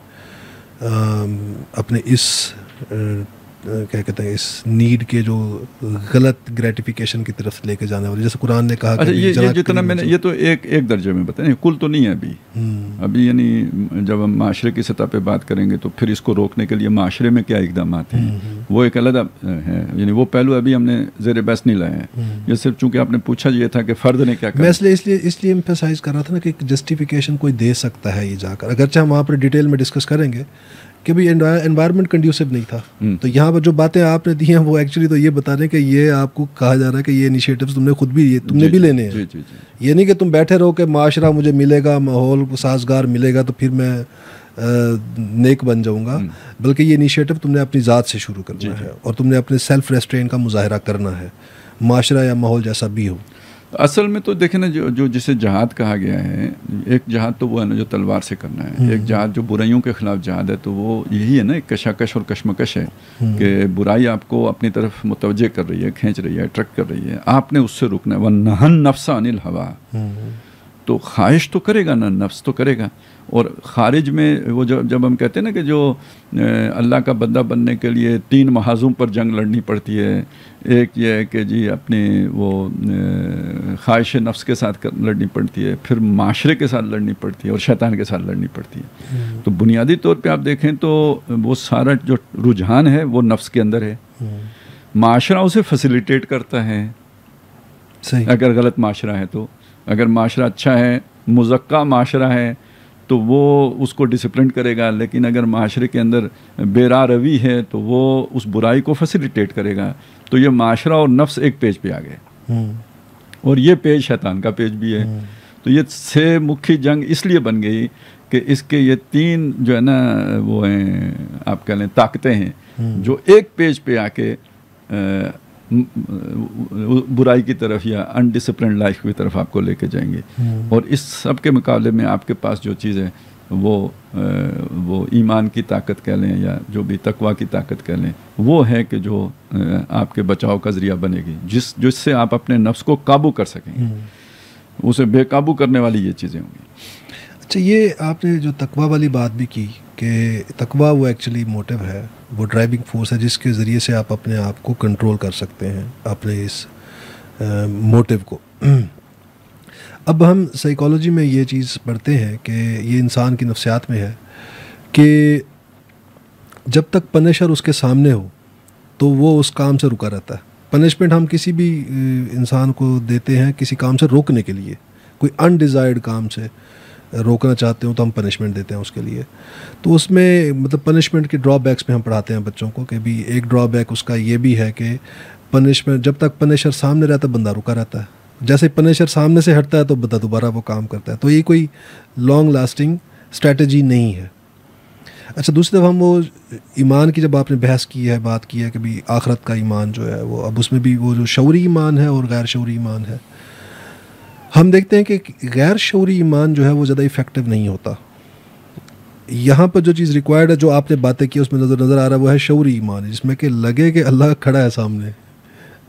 اپنے اس کیا کہتے ہیں اس نیڈ کے جو غلط گریٹیفیکیشن کی طرف لے کے جانے والی، جیسے قرآن نے کہا کہ یہ جتنا میں نے یہ تو ایک درجے میں بتایا، کل تو نہیں ہے ابھی یعنی جب ہم معاشرے کی سطح پہ بات کریں گے تو پھر اس کو روکنے کے لیے معاشرے میں کیا اقدامات ہیں وہ ایک علیحدہ ہے، یعنی وہ پہلو ابھی ہم نے زیر بحث نہیں لایا ہے، یہ صرف چونکہ آپ نے پوچھا یہ تھا کہ فرد نے کیا کرا، میں اس لیے ایمفیسائز کر رہا تھا نا کہ جسٹیفیکیشن کوئی دے سکتا ہے یہ جا کر، اگرچہ ہم وہاں پر ڈیٹیل میں ڈسکس کریں گے کہ بھائی انوائرمنٹ کنڈیوسو نہیں تھا، تو یہاں پر جو باتیں آپ نے دی ہیں وہ ایکچولی تو یہ بتا رہے ہیں کہ یہ آپ کو کہا جا رہا ہے کہ یہ انیشیٹوز تم نے خود بھی تم نے بھی لینے ہیں، یہ نہیں کہ تم بیٹھے رہو کہ معاشرہ مجھے ملے گا، ماحول سازگار ملے گا تو پھر میں نیک بن جاؤں گا، بلکہ یہ انیشیٹو تم نے اپنی ذات سے شروع کرنا ہے اور تم نے اپنے سیلف ریسٹرین کا مظاہرہ کرنا ہے، معاشرہ یا ماحول جیسا بھی ہو۔ اصل میں تو دیکھیں نا جو جسے جہاد کہا گیا ہے، ایک جہاد تو وہ ہے نا جو تلوار سے کرنا ہے، ایک جہاد جو برائیوں کے خلاف جہاد ہے، تو وہ یہی ہے نا، ایک کشاکش اور کشمکش ہے کہ برائی آپ کو اپنی طرف متوجہ کر رہی ہے، کھینچ رہی ہے، اٹریکٹ کر رہی ہے، آپ نے اس سے رکنا ہے، وَنَّهَا النَّفْسَ عَنِ الْهَوَىٰ، تو خواہش تو کرے گا نا، نفس تو کرے گا، اور خارج میں وہ جب ہم کہتے ہیں نا کہ جو اللہ کا بندہ بننے کے لیے 3 محاذوں پر جنگ لڑنی پڑتی ہے، ایک یہ ہے کہ جی اپنی وہ خواہش نفس کے ساتھ لڑنی پڑتی ہے، پھر معاشرے کے ساتھ لڑنی پڑتی ہے، اور شیطان کے ساتھ لڑنی پڑتی ہے، تو بنیادی طور پہ آپ دیکھیں تو وہ سارا جو رجحان ہے وہ نفس کے اندر ہے، معاشرہ اسے فیسیلیٹیٹ کرتا ہے، اگر غلط معاشرہ ہے تو، اگر معاشرہ اچھا ہے، مزکہ معاشرہ ہے تو وہ اس کو ڈسپلن کرے گا، لیکن اگر معاشرے کے اندر بے راہ روی ہے تو وہ اس برائی کو فیسیلیٹیٹ کرے گا، تو یہ معاشرہ اور نفس ایک پیج پہ آ گئے، اور یہ پیج شیطان کا پیج بھی ہے، تو یہ 6 مکھی جنگ اس لیے بن گئی کہ اس کے یہ 3 جو ہے نا وہ ہیں، آپ کہہ لیں طاقتیں ہیں جو ایک پیج پہ آ کے برائی کی طرف یا انڈسپلنڈ لائف کی طرف آپ کو لے کے جائیں گے، اور اس سب کے مقابلے میں آپ کے پاس جو چیز ہے وہ ایمان کی طاقت کہہ لیں یا جو بھی تقوی کی طاقت کہہ لیں، وہ ہے کہ جو آپ کے بچاؤ کا ذریعہ بنے گی، جس سے آپ اپنے نفس کو قابو کر سکیں گے، اسے بے قابو کرنے والی یہ چیزیں ہوں گی۔ اچھا، یہ آپ نے جو تقوی والی بات بھی کی کہ تقوی وہ ایکچولی موٹیو ہے، وہ ڈرائیونگ فورس ہے جس کے ذریعے سے آپ اپنے آپ کو کنٹرول کر سکتے ہیں، اپنے اس موٹیو کو۔ اب ہم سائیکالوجی میں یہ چیز پڑھتے ہیں کہ یہ انسان کی نفسیات میں ہے کہ جب تک پنشر اس کے سامنے ہو تو وہ اس کام سے رکا رہتا ہے. پنشمنٹ ہم کسی بھی انسان کو دیتے ہیں کسی کام سے روکنے کے لیے. کوئی انڈیزائرڈ کام سے روکنا چاہتے ہوں تو ہم پنشمنٹ دیتے ہیں اس کے لیے. تو اس میں مطلب پنشمنٹ کے ڈرا بیکس میں ہم پڑھاتے ہیں بچوں کو کہ بھی ایک ڈرا بیک اس کا یہ بھی ہے کہ پنشمنٹ جب تک پنشر سامنے رہتا ہے بندہ رکا رہتا ہے. جیسے پنشر سامنے سے ہٹتا ہے تو بندہ دوبارہ وہ کام کرتا ہے. تو یہ کوئی لانگ لاسٹنگ اسٹریٹجی نہیں ہے. اچھا دوسری طرف ہم وہ ایمان کی جب آپ نے بحث کی ہے بات کی ہے کہ بھی آخرت کا ایمان جو ہے وہ اب اس میں بھی وہ جو شعوری ایمان ہے اور غیر شعوری ایمان ہے. ہم دیکھتے ہیں کہ غیر شعوری ایمان جو ہے وہ زیادہ افیکٹو نہیں ہوتا. یہاں پر جو چیز ریکوائرڈ ہے جو آپ نے باتیں کی اس میں نظر آ رہا ہے وہ ہے شعوری ایمان, جس میں کہ لگے کہ اللہ کھڑا ہے سامنے,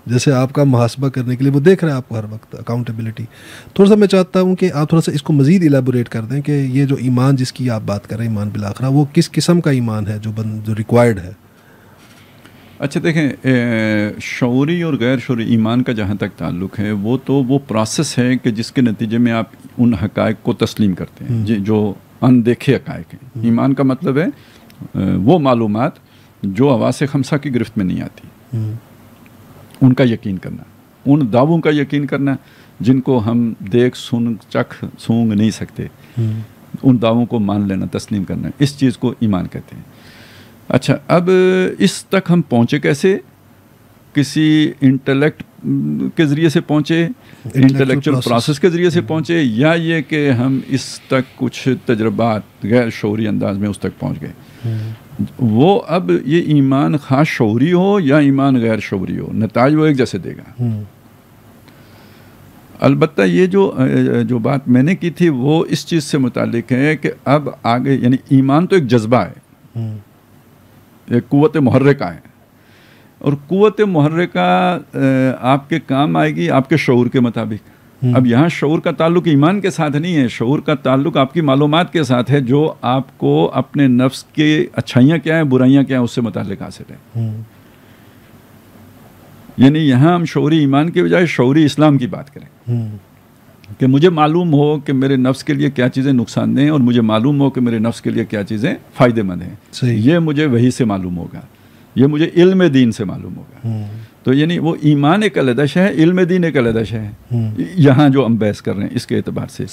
جیسے آپ کا محاسبہ کرنے کے لیے وہ دیکھ رہا ہے آپ کو ہر وقت, اکاؤنٹیبلٹی. تھوڑا سا میں چاہتا ہوں کہ آپ تھوڑا سا اس کو مزید ایلیبوریٹ کر دیں کہ یہ جو ایمان جس کی آپ بات کر رہے ہیں ایمان بالآخرہ وہ کس قسم کا ایمان ہے جو ریکوائرڈ ہے. اچھا دیکھیں, شعوری اور غیر شعوری ایمان کا جہاں تک تعلق ہے وہ تو وہ پروسیس ہے کہ جس کے نتیجے میں آپ ان حقائق کو تسلیم کرتے ہیں جو اندیکھے حقائق ہیں. ایمان کا مطلب ہے وہ معلومات جو حواس خمسہ کی گرفت میں نہیں آتی, ان کا یقین کرنا, ان دعووں کا یقین کرنا جن کو ہم دیکھ سن چکھ سونگ نہیں سکتے, ان دعووں کو مان لینا, تسلیم کرنا, اس چیز کو ایمان کہتے ہیں. اچھا اب اس تک ہم پہنچے کیسے؟ کسی انٹلیکٹ کے ذریعے سے پہنچے, انٹلیکچوئل پروسیس کے ذریعے سے پہنچے, یا یہ کہ ہم اس تک کچھ تجربات غیر شعوری انداز میں اس تک پہنچ گئے. وہ اب یہ ایمان خاص شعوری ہو یا ایمان غیر شعوری ہو, نتائج وہ ایک جیسے دے گا. البتہ یہ جو بات میں نے کی تھی وہ اس چیز سے متعلق ہے کہ اب آگے یعنی ایمان تو ایک جذبہ ہے, ایک قوت محرکہ ہے, اور قوت محرکہ آپ کے کام آئے گی آپ کے شعور کے مطابق. اب یہاں شعور کا تعلق ایمان کے ساتھ نہیں ہے, شعور کا تعلق آپ کی معلومات کے ساتھ ہے جو آپ کو اپنے نفس کی اچھائیاں کیا ہیں برائیاں کیا ہیں اس سے متعلق حاصل ہے. یعنی یہاں ہم شعوری ایمان کے بجائے شعوری اسلام کی بات کریں کہ مجھے معلوم ہو کہ میرے نفس کے لیے کیا چیزیں نقصان دہ ہیں اور مجھے معلوم ہو کہ میرے نفس کے لیے کیا چیزیں فائدہ مند ہیں. یہ مجھے وحی سے معلوم ہوگا, یہ مجھے علم دین سے معلوم ہوگا. تو یعنی وہ ایمان ایک علیحدہ شے ہے, علم دین ایک علیحدہ شے ہے. یہاں جو ہم بحث کر رہے ہیں اس کے اعتبار سے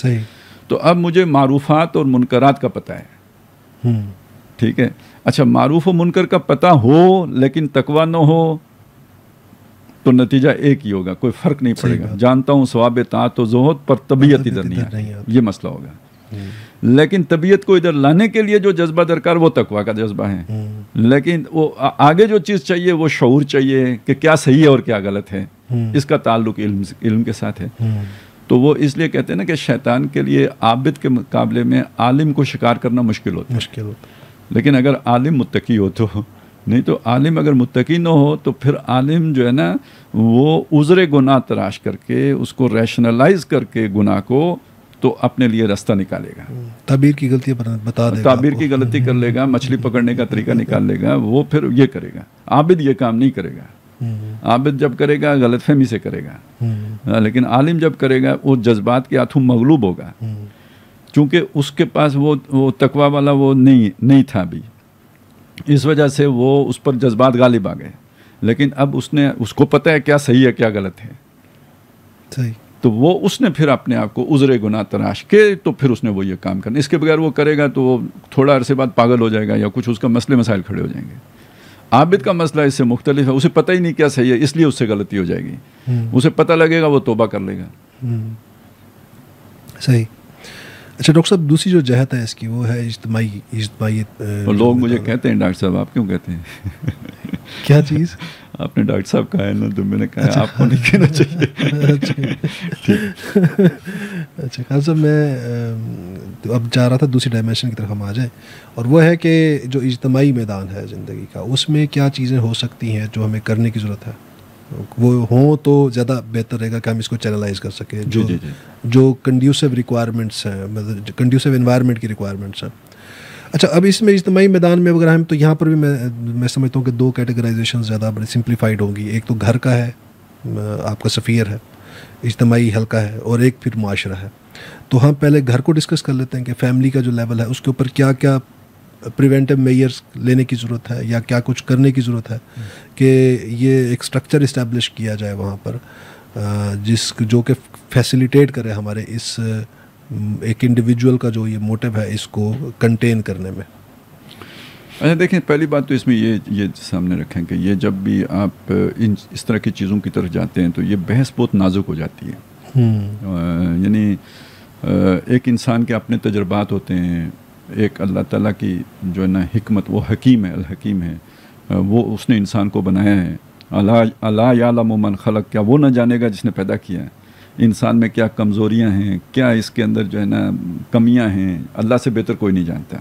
تو اب مجھے معروفات اور منکرات کا پتہ ہے, ٹھیک ہے. اچھا معروف و منکر کا پتہ ہو لیکن تقویٰ نہ ہو تو نتیجہ ایک ہی ہوگا, کوئی فرق نہیں پڑے گا. جانتا ہوں ثواب طاعت و زہد پر طبیعت ادھر نہیں آتی, یہ مسئلہ ہوگا. لیکن طبیعت کو ادھر لانے کے لیے جو جذبہ درکار وہ تقویٰ کا جذبہ ہے, لیکن وہ آگے جو چیز چاہیے وہ شعور چاہیے کہ کیا صحیح ہے اور کیا غلط ہے. اس کا تعلق علم کے ساتھ ہے. تو وہ اس لیے کہتے ہیں نا کہ شیطان کے لیے عابد کے مقابلے میں عالم کو شکار کرنا مشکل ہوتا ہے. لیکن اگر عالم متقی ہو تو, نہیں تو عالم اگر متقی نہ ہو تو پھر عالم جو ہے نا وہ عذر گناہ تراش کر کے اس کو ریشنلائز کر کے گناہ کو تو اپنے لیے راستہ نکالے گا. تعبیر کی غلطی بتا دے گا, تعبیر کی غلطی کر لے گا, مچھلی پکڑنے کا طریقہ نکال لے گا, وہ پھر یہ کرے گا. عابد یہ کام نہیں کرے گا. عابد جب کرے گا غلط فہمی سے کرے گا, لیکن عالم جب کرے گا وہ جذبات کے ہاتھوں مغلوب ہوگا, چونکہ اس کے پاس وہ تقویٰ والا وہ نہیں تھا ابھی, اس وجہ سے وہ اس پر جذبات غالب آ گئے. لیکن اب اس کو پتہ ہے کیا صحیح ہے کیا غلط ہے, صحیح. تو وہ اس نے پھر اپنے آپ کو عذر گناہ تراش کے تو پھر اس نے وہ یہ کام کرنا. اس کے بغیر وہ کرے گا تو وہ تھوڑا عرصے بعد پاگل ہو جائے گا یا کچھ اس کا مسائل کھڑے ہو جائیں گے. عابد کا مسئلہ اس سے مختلف ہے, اسے پتہ ہی نہیں کیا صحیح ہے اس لیے اس سے غلطی ہو جائے گی. اسے پتہ لگے گا وہ توبہ کر لے گا. صحیح. اچھا ڈاکٹر صاحب دوسری جو جہت ہے اس کی وہ ہے اجتماعیت. لوگ مجھے کہتے ہیں ڈاکٹر صاحب آپ کیوں کہتے ہیں کیا چیز آپ نے ڈاکٹر صاحب کہا ہے نا تو میں نے کہا آپ کو نہیں کہنا چاہیے. اچھا خان صاحب میں اب چاہ رہا تھا دوسری ڈائمینشن کی طرف ہم آ جائیں, اور وہ ہے کہ جو اجتماعی میدان ہے زندگی کا اس میں کیا چیزیں ہو سکتی ہیں جو ہمیں کرنے کی ضرورت ہے. وہ ہوں تو زیادہ بہتر رہے گا کہ ہم اس کو چینلائز کر سکیں جو کنڈیوسو ریکوائرمنٹس ہیں, مطلب کنڈیوسو انوائرمنٹ کی ریکوائرمنٹس ہیں. اچھا اب اس میں اجتماعی میدان میں اگر ہم تو یہاں پر بھی میں سمجھتا ہوں کہ دو کیٹیگرائزیشن زیادہ بڑی سمپلیفائڈ ہوگی. ایک تو گھر کا ہے, آپ کا سفیر ہے, اجتماعی حلقہ ہے اور ایک پھر معاشرہ ہے. تو ہم پہلے گھر کو ڈسکس کر لیتے ہیں کہ فیملی کا جو لیول ہے اس کے اوپر کیا کیا پریونٹیو میئرس لینے کی ضرورت ہے یا کیا کچھ کرنے کی ضرورت ہے کہ یہ ایک اسٹرکچر اسٹیبلش کیا جائے وہاں پر جو کہ فیسیلیٹیٹ کرے ہمارے اس ایک انڈیویجول کا جو یہ موٹیو ہے اس کو کنٹین کرنے میں. اچھا دیکھیں، پہلی بات تو اس میں یہ سامنے رکھیں کہ یہ جب بھی آپ اس طرح کی چیزوں کی طرف جاتے ہیں تو یہ بحث بہت نازک ہو جاتی ہے. یعنی ایک انسان کے اپنے تجربات ہوتے ہیں، ایک اللہ تعالیٰ کی جو ہے نا حکمت، وہ حکیم ہے، الحکیم ہے، وہ اس نے انسان کو بنایا ہے. الا یعلم من خلق، کیا وہ نہ جانے گا جس نے پیدا کیا ہے؟ انسان میں کیا کمزوریاں ہیں، کیا اس کے اندر جو ہے نا کمیاں ہیں، اللہ سے بہتر کوئی نہیں جانتا.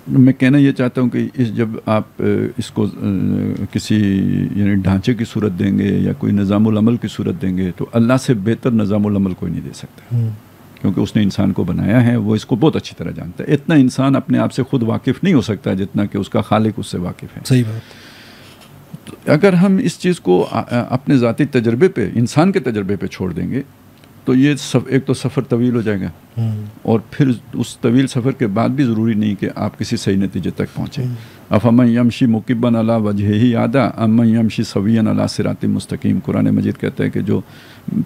میں کہنا یہ چاہتا ہوں کہ جب آپ اس کو کسی یعنی ڈھانچے کی صورت دیں گے یا کوئی نظام العمل کی صورت دیں گے تو اللہ سے بہتر نظام العمل کوئی نہیں دے سکتا، کیونکہ اس نے انسان کو بنایا ہے، وہ اس کو بہت اچھی طرح جانتا ہے. اتنا انسان اپنے آپ سے خود واقف نہیں ہو سکتا جتنا کہ اس کا خالق اس سے واقف ہے. صحیح بات. اگر ہم اس چیز کو اپنے ذاتی تجربے پہ، انسان کے تجربے پہ چھوڑ دیں گے تو یہ ایک تو سفر طویل ہو جائے گا، اور پھر اس طویل سفر کے بعد بھی ضروری نہیں کہ آپ کسی صحیح نتیجے تک پہنچیں. افمن یمشی مکبا علی وجہہ اہدی امن یمشی سویا علی صراط مستقیم. قرآن مجید کہتا ہے کہ جو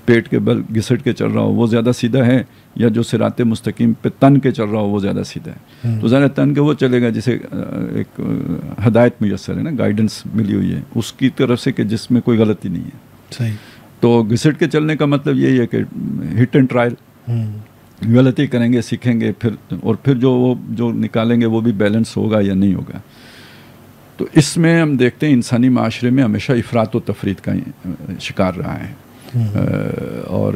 پیٹ کے بل گھسٹ کے چل رہا ہو وہ زیادہ سیدھا ہے، یا جو صراط مستقیم پہ تن کے چل رہا ہو وہ زیادہ سیدھا ہے. تو ظاہر تن کے وہ چلے گا جسے ایک ہدایت میسر ہے نا، گائیڈنس ملی ہوئی ہے اس کی طرف سے کہ جس میں کوئی غلطی نہیں ہے. صحیح. تو گھسٹ کے چلنے کا مطلب یہی ہے کہ ہٹ اینڈ ٹرائل، غلطی کریں گے، سیکھیں گے، پھر جو نکالیں گے وہ بھی بیلنس ہوگا یا نہیں ہوگا. تو اس میں ہم دیکھتے ہیں انسانی معاشرے میں ہمیشہ افراط و تفریط کا شکار رہا ہے، اور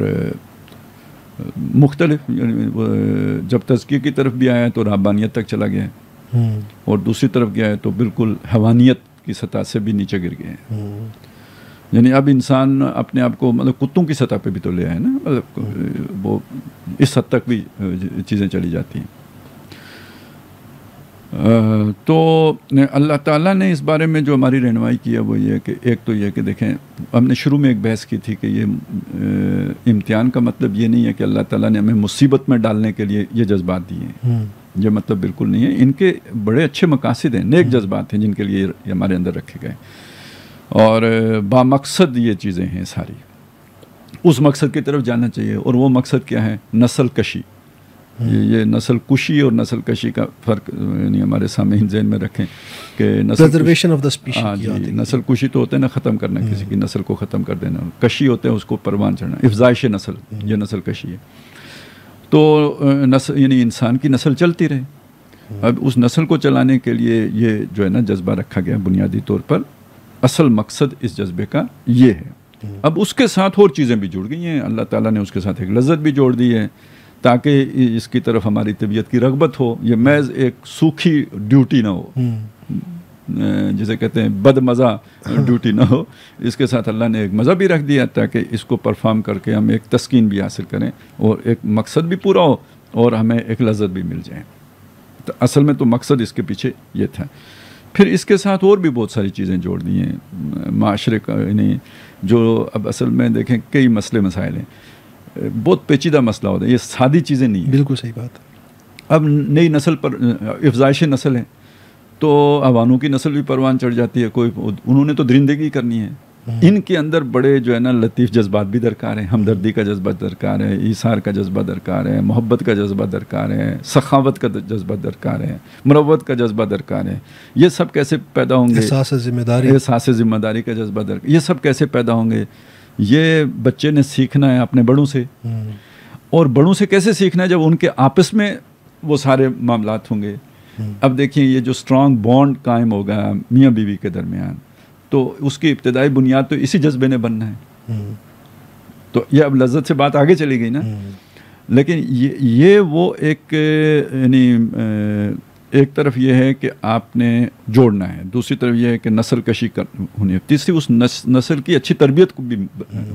مختلف جب تزکیے کی طرف بھی آیا ہے تو رہبانیت تک چلا گیا ہے، اور دوسری طرف گیا ہے تو بالکل حیوانیت کی سطح سے بھی نیچے گر گئے ہیں. یعنی اب انسان اپنے آپ کو مطلب کتوں کی سطح پہ بھی تو لے آئے نا، مطلب وہ اس حد تک بھی چیزیں چلی جاتی ہیں. تو اللہ تعالیٰ نے اس بارے میں جو ہماری رہنمائی کی ہے وہ یہ کہ ایک تو یہ کہ دیکھیں، ہم نے شروع میں ایک بحث کی تھی کہ یہ امتحان کا مطلب یہ نہیں ہے کہ اللہ تعالیٰ نے ہمیں مصیبت میں ڈالنے کے لیے یہ جذبات دیے ہیں، یہ مطلب بالکل نہیں ہے. ان کے بڑے اچھے مقاصد ہیں، نیک جذبات ہیں جن کے لیے یہ ہمارے اندر رکھے گئے، اور بامقصد یہ چیزیں ہیں ساری. اس مقصد کی طرف جانا چاہیے، اور وہ مقصد کیا ہے؟ نسل کشی. یہ نسل کشی اور نسل کشی کا فرق یعنی ہمارے سامعین ذہن میں رکھیں کہ نسل کشی تو ہوتا ہے نا ختم کرنا، کسی کی نسل کو ختم کر دینا، کشی ہوتا ہے اس کو پروان چڑھنا، افزائش نسل، یہ نسل کشی ہے. تو نسل یعنی انسان کی نسل چلتی رہے. اب اس نسل کو چلانے کے لیے یہ جو ہے نا جذبہ رکھا گیا بنیادی طور پر. اصل مقصد اس جذبے کا یہ ہے. اب اس کے ساتھ اور چیزیں بھی جڑ گئی ہیں، اللہ تعالیٰ نے اس کے ساتھ ایک لذت بھی جوڑ دی ہے تاکہ اس کی طرف ہماری طبیعت کی رغبت ہو. یہ محض ایک سوکھی ڈیوٹی نہ ہو، جسے کہتے ہیں بد مزہ ڈیوٹی نہ ہو. اس کے ساتھ اللہ نے ایک مزہ بھی رکھ دیا تاکہ اس کو پرفارم کر کے ہم ایک تسکین بھی حاصل کریں اور ایک مقصد بھی پورا ہو اور ہمیں ایک لذت بھی مل جائے. تو اصل میں تو مقصد اس کے پیچھے یہ تھا. پھر اس کے ساتھ اور بھی بہت ساری چیزیں جوڑ دی ہیں معاشرے کا، یعنی جو اب اصل میں دیکھیں کئی مسئلے مسائل ہیں، بہت پیچیدہ مسئلہ ہوتا ہے، یہ سادی چیزیں نہیں ہیں. بالکل صحیح بات. اب نئی نسل پر افزائش نسل ہے تو عوانوں کی نسل بھی پروان چڑھ جاتی ہے. انہوں نے تو درندگی کرنی ہے. ان کے اندر بڑے جو ہے نا لطیف جذبات بھی درکار ہیں، ہمدردی کا جذبہ درکار ہے، ایثار کا جذبہ درکار ہے، محبت کا جذبہ درکار ہے، سخاوت کا جذبہ درکار ہے، مروت کا جذبہ درکار ہے. یہ سب کیسے پیدا ہوں گے؟ احساس ذمہ داری کا جذبہ درکار. یہ سب کیسے پیدا ہوں گے؟ یہ بچے نے سیکھنا ہے اپنے بڑوں سے، اور بڑوں سے کیسے سیکھنا ہے؟ جب ان کے آپس میں وہ سارے معاملات ہوں گے. اب دیکھیں یہ جو اسٹرانگ بانڈ قائم ہوگا میاں بیوی کے درمیان، تو اس کی ابتدائی بنیاد تو اسی جذبے نے بننا ہے. تو یہ اب لذت سے بات آگے چلی گئی نا. لیکن یہ وہ ایک یعنی ایک طرف یہ ہے کہ آپ نے جوڑنا ہے، دوسری طرف یہ ہے کہ نسل کشی ہونی ہے، تیسری اس نسل کی اچھی تربیت کو بھی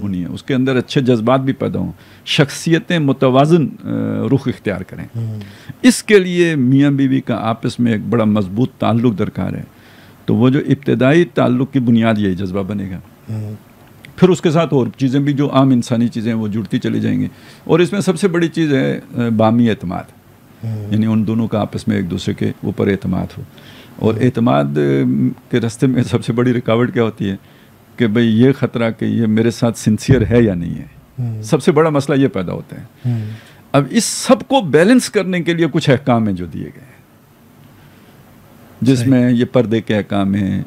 ہونی ہے، اس کے اندر اچھے جذبات بھی پیدا ہوں، شخصیتیں متوازن رخ اختیار کریں. اس کے لیے میاں بیوی کا آپس میں ایک بڑا مضبوط تعلق درکار ہے. تو وہ جو ابتدائی تعلق کی بنیاد یہی جذبہ بنے گا. پھر اس کے ساتھ اور چیزیں بھی جو عام انسانی چیزیں ہیں وہ جڑتی چلی جائیں گی. اور اس میں سب سے بڑی چیز ہے باہمی اعتماد, یعنی ان دونوں کا آپس میں ایک دوسرے کے اوپر اعتماد ہو. اور اعتماد کے راستے میں سب سے بڑی رکاوٹ کیا ہوتی ہے کہ بھئی یہ خطرہ کہ یہ میرے ساتھ سنسیئر ہے یا نہیں ہے, سب سے بڑا مسئلہ یہ پیدا ہوتا ہے. اب اس سب کو بیلنس کرنے کے لیے کچھ احکام ہیں جو دیے گئے ہیں, جس میں یہ پردے کے احکام ہیں,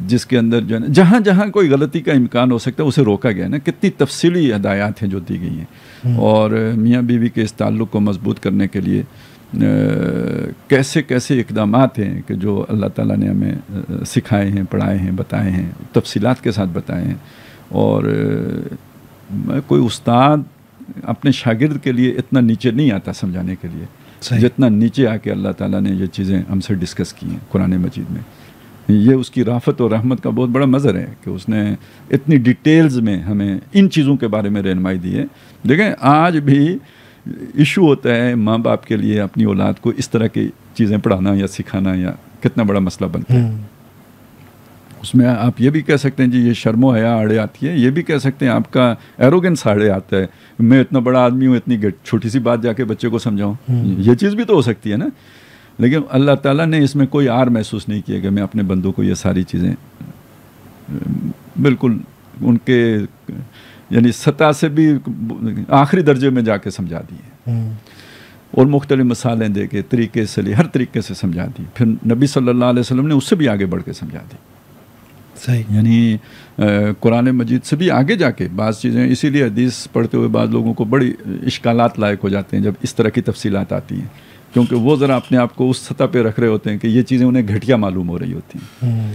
جس کے اندر جو ہے نا جہاں جہاں کوئی غلطی کا امکان ہو سکتا ہے اسے روکا گیا ہے نا. کتنی تفصیلی ہدایات ہیں جو دی گئی ہیں. اور میاں بیوی کے اس تعلق کو مضبوط کرنے کے لیے کیسے کیسے اقدامات ہیں کہ جو اللہ تعالیٰ نے ہمیں سکھائے ہیں, پڑھائے ہیں, بتائے ہیں, تفصیلات کے ساتھ بتائے ہیں. اور کوئی استاد اپنے شاگرد کے لیے اتنا نیچے نہیں آتا سمجھانے کے لیے جتنا نیچے آ کے اللہ تعالیٰ نے یہ چیزیں ہم سے ڈسکس کی ہیں قرآن مجید میں. یہ اس کی رافت اور رحمت کا بہت بڑا مظہر ہے کہ اس نے اتنی ڈیٹیلز میں ہمیں ان چیزوں کے بارے میں رہنمائی دی ہے. دیکھیں آج بھی ایشو ہوتا ہے ماں باپ کے لیے اپنی اولاد کو اس طرح کی چیزیں پڑھانا یا سکھانا, یا کتنا بڑا مسئلہ بنتا ہے. اس میں آپ یہ بھی کہہ سکتے ہیں جی یہ شرم و حیا آڑے آتی ہے, یہ بھی کہہ سکتے ہیں آپ کا ایروگنس آڑے آتا ہے, میں اتنا بڑا آدمی ہوں, اتنی چھوٹی سی بات جا کے بچے کو سمجھاؤں. یہ چیز بھی تو ہو سکتی ہے نا. لیکن اللہ تعالیٰ نے اس میں کوئی آر محسوس نہیں کیا کہ میں اپنے بندوں کو یہ ساری چیزیں بالکل ان کے یعنی سطح سے بھی آخری درجے میں جا کے سمجھا دی ہے, اور مختلف مثالیں دے کے طریقے سے ہر طریقے سے سمجھا دی. پھر نبی صلی اللہ علیہ وسلم نے اس سے بھی آگے بڑھ کے سمجھا دی. صحیح, یعنی قرآن مجید سے بھی آگے جا کے بعض چیزیں, اسی لیے حدیث پڑھتے ہوئے بعض لوگوں کو بڑی اشکالات لائق ہو جاتے ہیں جب اس طرح کی تفصیلات آتی ہیں, کیونکہ وہ ذرا اپنے آپ کو اس سطح پہ رکھ رہے ہوتے ہیں کہ یہ چیزیں انہیں گھٹیا معلوم ہو رہی ہوتی ہیں.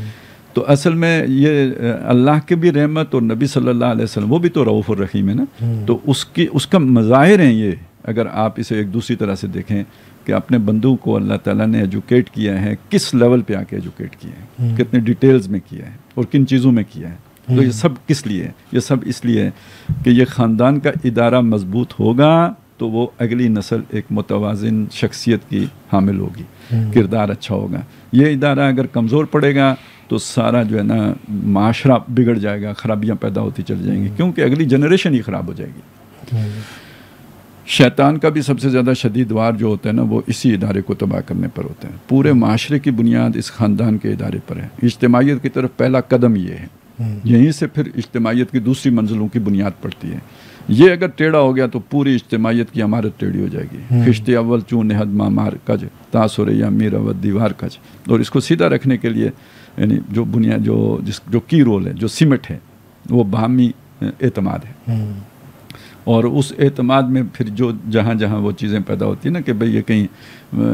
تو اصل میں یہ اللہ کے بھی رحمت اور نبی صلی اللہ علیہ وسلم وہ بھی تو رؤوف الرحیم ہے نا. تو اس کا مظاہر ہیں یہ, اگر آپ اسے ایک دوسری طرح سے دیکھیں کہ اپنے بندوں کو اللہ تعالیٰ نے ایجوکیٹ کیا ہے, کس لیول پہ آ کے ایجوکیٹ کیا ہے, کتنے ڈیٹیلز میں کیا ہے اور کن چیزوں میں کیا ہے. تو یہ سب کس لیے ہے؟ یہ سب اس لیے ہے کہ یہ خاندان کا ادارہ مضبوط ہوگا تو وہ اگلی نسل ایک متوازن شخصیت کی حامل ہوگی, کردار اچھا ہوگا. یہ ادارہ اگر کمزور پڑے گا تو سارا جو ہے نا معاشرہ بگڑ جائے گا, خرابیاں پیدا ہوتی چل جائیں گی, کیونکہ اگلی جنریشن ہی خراب ہو جائے گی. شیطان کا بھی سب سے زیادہ شدید وار جو ہوتا ہے نا وہ اسی ادارے کو تباہ کرنے پر ہوتا ہے. پورے معاشرے کی بنیاد اس خاندان کے ادارے پر ہے. اجتماعیت کی طرف پہلا قدم یہ ہے, یہیں سے پھر اجتماعیت کی دوسری منزلوں کی بنیاد پڑتی ہے. یہ اگر ٹیڑھا ہو گیا تو پوری اجتماعیت کی عمارت ٹیڑھی ہو جائے گی. خشت اول چون نہد مامار کج تاثر یا میر اول دیوار کج. اور اس کو سیدھا رکھنے کے لیے یعنی جو بنیاد جو کی رول ہے, جو سیمٹ ہے, وہ باہمی اعتماد ہے. اور اس اعتماد میں پھر جو جہاں جہاں وہ چیزیں پیدا ہوتی ہیں نا کہ بھئی یہ کہیں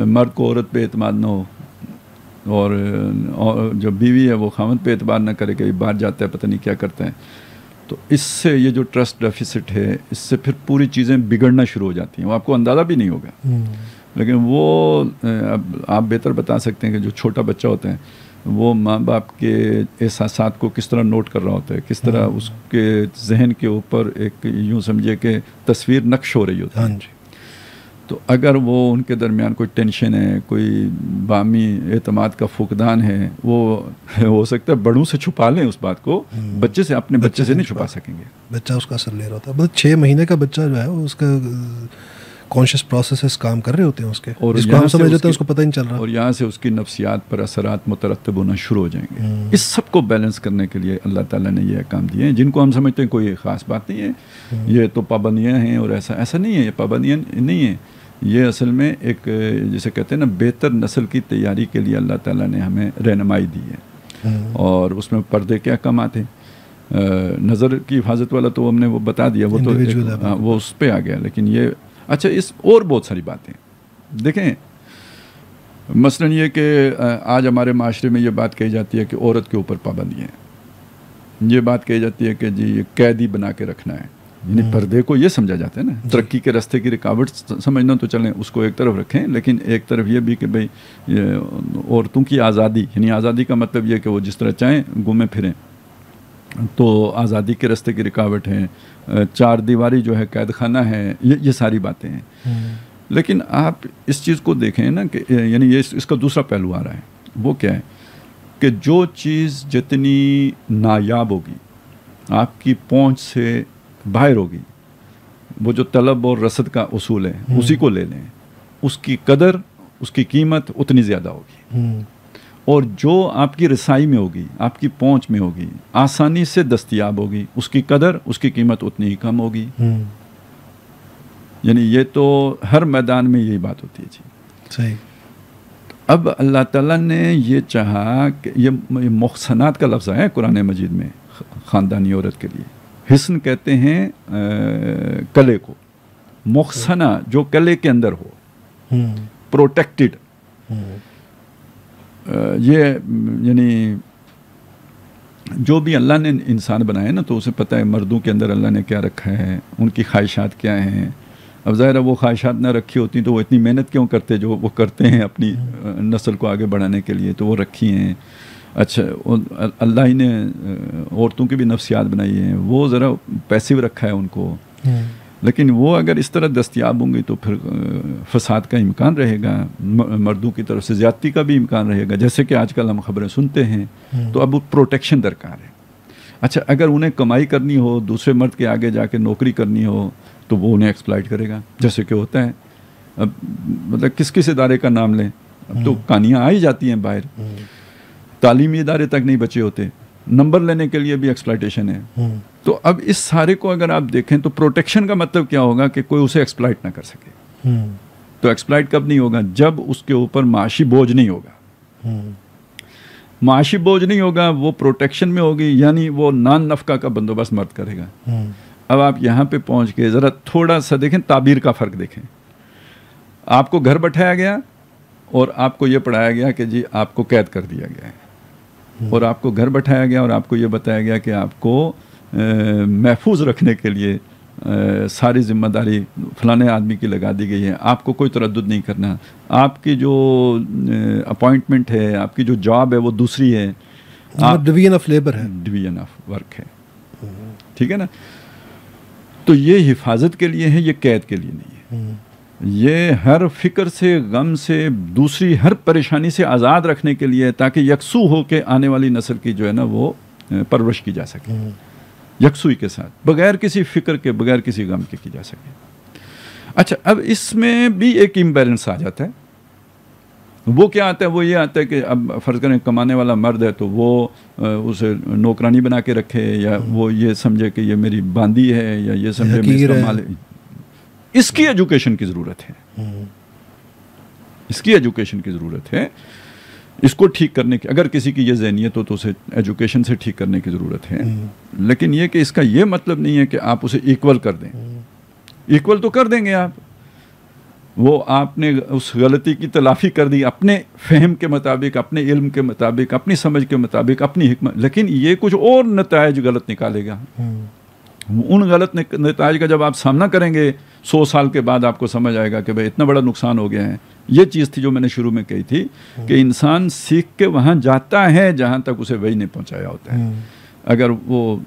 مرد کو عورت پہ اعتماد نہ ہو, اور جو بیوی ہے وہ خاوند پہ اعتبار نہ کرے, کہیں باہر جاتا ہے پتہ نہیں کیا کرتا ہے, تو اس سے یہ جو ٹرسٹ ڈیفیسٹ ہے اس سے پھر پوری چیزیں بگڑنا شروع ہو جاتی ہیں. وہ آپ کو اندازہ بھی نہیں ہوگا, لیکن وہ آپ بہتر بتا سکتے ہیں کہ جو چھوٹا بچہ ہوتا ہے وہ ماں باپ کے احساسات کو کس طرح نوٹ کر رہا ہوتا ہے, کس طرح اس کے ذہن کے اوپر ایک یوں سمجھے کہ تصویر نقش ہو رہی ہوتی ہے. تو اگر وہ ان کے درمیان کوئی ٹینشن ہے, کوئی باہمی اعتماد کا فقدان ہے, وہ ہو سکتا ہے بڑوں سے چھپا لیں اس بات کو, بچے سے اپنے بچے سے نہیں چھپا سکیں گے. بچہ اس کا اثر لے رہا ہوتا ہے. بس 6 مہینے کا بچہ جو ہے اس کا کانشیس پروسیسز کام کر رہے ہوتے ہیں اس کے, اور جس کو ہم سمجھ لیتے ہیں اس کو پتہ نہیں چل رہا, اور یہاں سے اس کی نفسیات پر اثرات مترتب ہونا شروع ہو جائیں گے. اس سب کو بیلنس کرنے کے لیے اللہ تعالیٰ نے یہ احکام دیے ہیں جن کو ہم سمجھتے ہیں کوئی خاص بات نہیں ہے, یہ تو پابندیاں ہیں, اور ایسا نہیں ہے, یہ پابندیاں نہیں ہیں. یہ اصل میں ایک جسے کہتے ہیں نا بہتر نسل کی تیاری کے لیے اللہ تعالیٰ نے ہمیں رہنمائی دی ہے. اور اس میں پردے کے احکامات ہیں. نظر کی حفاظت والا تو ہم نے وہ بتا دیا, وہ تو وہ اس پہ آ گیا. لیکن یہ اچھا اس اور بہت ساری باتیں دیکھیں, مثلاً یہ کہ آج ہمارے معاشرے میں یہ بات کہی جاتی ہے کہ عورت کے اوپر پابندی ہے. یہ بات کہی جاتی ہے کہ جی یہ قیدی بنا کے رکھنا ہے. یعنی پردے کو یہ سمجھا جاتا ہے نا ترقی کے راستے کی رکاوٹ سمجھنا تو چلیں, اس کو ایک طرف رکھیں, لیکن ایک طرف یہ بھی کہ بھئی عورتوں کی آزادی, یعنی آزادی کا مطلب یہ کہ وہ جس طرح چاہیں گھومیں پھریں, تو آزادی کے راستے کی رکاوٹ ہے, 4 دیواری جو ہے قید خانہ ہے, یہ ساری باتیں ہیں. لیکن آپ اس چیز کو دیکھیں نا کہ یعنی یہ اس کا دوسرا پہلو آ رہا ہے. وہ کیا ہے کہ جو چیز جتنی نایاب ہوگی, آپ کی پہنچ سے باہر ہوگی، وہ جو طلب اور رسد کا اصول ہے اسی کو لے لیں، اس کی قدر، اس کی قیمت اتنی زیادہ ہوگی، اور جو آپ کی رسائی میں ہوگی، آپ کی پہنچ میں ہوگی، آسانی سے دستیاب ہوگی، اس کی قدر، اس کی قیمت اتنی ہی کم ہوگی۔ یعنی یہ تو ہر میدان میں یہی بات ہوتی ہے جی۔ صحیح۔ اب اللہ تعالیٰ نے یہ چاہا کہ یہ محسنات کا لفظ ہے قرآن مجید میں خاندانی عورت کے لیے، حسن کہتے ہیں کلے کو، محسنہ جو کلے کے اندر ہو، پروٹیکٹڈ، یہ یعنی جو بھی اللہ نے انسان بنائے نا تو اسے پتہ ہے مردوں کے اندر اللہ نے کیا رکھا ہے، ان کی خواہشات کیا ہیں۔ اب ظاہر ہے وہ خواہشات نہ رکھی ہوتی تو وہ اتنی محنت کیوں کرتے جو وہ کرتے ہیں اپنی نسل کو آگے بڑھانے کے لیے، تو وہ رکھی ہیں۔ اچھا اللہ ہی نے عورتوں کی بھی نفسیات بنائی ہیں، وہ ذرا پیسیو رکھا ہے ان کو، لیکن وہ اگر اس طرح دستیاب ہوں گی تو پھر فساد کا امکان رہے گا، مردوں کی طرف سے زیادتی کا بھی امکان رہے گا، جیسے کہ آج کل ہم خبریں سنتے ہیں۔ تو اب پروٹیکشن درکار ہے۔ اچھا اگر انہیں کمائی کرنی ہو، دوسرے مرد کے آگے جا کے نوکری کرنی ہو تو وہ انہیں ایکسپلائٹ کرے گا، جیسے کہ ہوتا ہے۔ اب مطلب کس کس ادارے کا نام لیں، اب تو کہانیاں آئی جاتی ہیں باہر، تعلیمی ادارے تک نہیں بچے ہوتے، نمبر لینے کے لیے بھی ایکسپلائٹیشن ہے۔ تو اب اس سارے کو اگر آپ دیکھیں تو پروٹیکشن کا مطلب کیا ہوگا کہ کوئی اسے ایکسپلائٹ نہ کر سکے۔ تو ایکسپلائٹ کب نہیں ہوگا؟ جب اس کے اوپر معاشی بوجھ نہیں ہوگا۔ معاشی بوجھ نہیں ہوگا، وہ پروٹیکشن میں ہوگی، یعنی وہ نان نفقہ کا بندوبست مرد کرے گا۔ اب آپ یہاں پہ پہنچ کے ذرا تھوڑا سا دیکھیں، تعبیر کا فرق دیکھیں۔ آپ کو گھر بٹھایا گیا اور آپ کو یہ پڑھایا گیا کہ جی آپ کو قید کر دیا گیا ہے، اور آپ کو گھر بٹھایا گیا اور آپ کو یہ بتایا گیا کہ آپ کو محفوظ رکھنے کے لیے ساری ذمہ داری فلانے آدمی کی لگا دی گئی ہے، آپ کو کوئی تردد نہیں کرنا، آپ کی جو اپوائنٹمنٹ ہے، آپ کی جو جاب ہے وہ دوسری ہے، ڈویژن آف لیبر ہے، ڈویژن آف ورک ہے، ٹھیک ہے نا۔ تو یہ حفاظت کے لیے ہے، یہ قید کے لیے نہیں ہے۔ یہ ہر فکر سے، غم سے، دوسری ہر پریشانی سے آزاد رکھنے کے لیے، تاکہ یکسو ہو کے آنے والی نسل کی جو ہے نا وہ پرورش کی جا سکے، یکسوئی کے ساتھ، بغیر کسی فکر کے، بغیر کسی غم کے کی جا سکے۔ اچھا اب اس میں بھی ایک امبیلنس آ جاتا ہے۔ وہ کیا آتا ہے؟ وہ یہ آتا ہے کہ اب فرض کریں کمانے والا مرد ہے تو وہ اسے نوکرانی بنا کے رکھے، یا وہ یہ سمجھے کہ یہ میری باندی ہے، یا یہ سمجھے میں اس کا مال ہے۔ اس کی ایجوکیشن کی ضرورت ہے، اس کی ایجوکیشن کی ضرورت ہے، اس کو ٹھیک کرنے کی، اگر کسی کی یہ ذہنیت ہو تو اسے ایجوکیشن سے ٹھیک کرنے کی ضرورت ہے۔ لیکن یہ کہ اس کا یہ مطلب نہیں ہے کہ آپ اسے ایکول کر دیں۔ ایکول تو کر دیں گے آپ، وہ آپ نے اس غلطی کی تلافی کر دی اپنے فہم کے مطابق، اپنے علم کے مطابق، اپنی سمجھ کے مطابق، اپنی حکمت، لیکن یہ کچھ اور نتائج غلط نکالے گا۔ ان غلط نتائج کا جب آپ سامنا کریں گے 100 سال کے بعد، آپ کو سمجھ آئے گا کہ بھائی اتنا بڑا نقصان ہو گیا ہے۔ یہ چیز تھی جو میں نے شروع میں کہی تھی کہ انسان سیکھ کے وہاں جاتا ہے جہاں تک اسے وہی نہیں پہنچایا ہوتا ہے۔ اگر وہ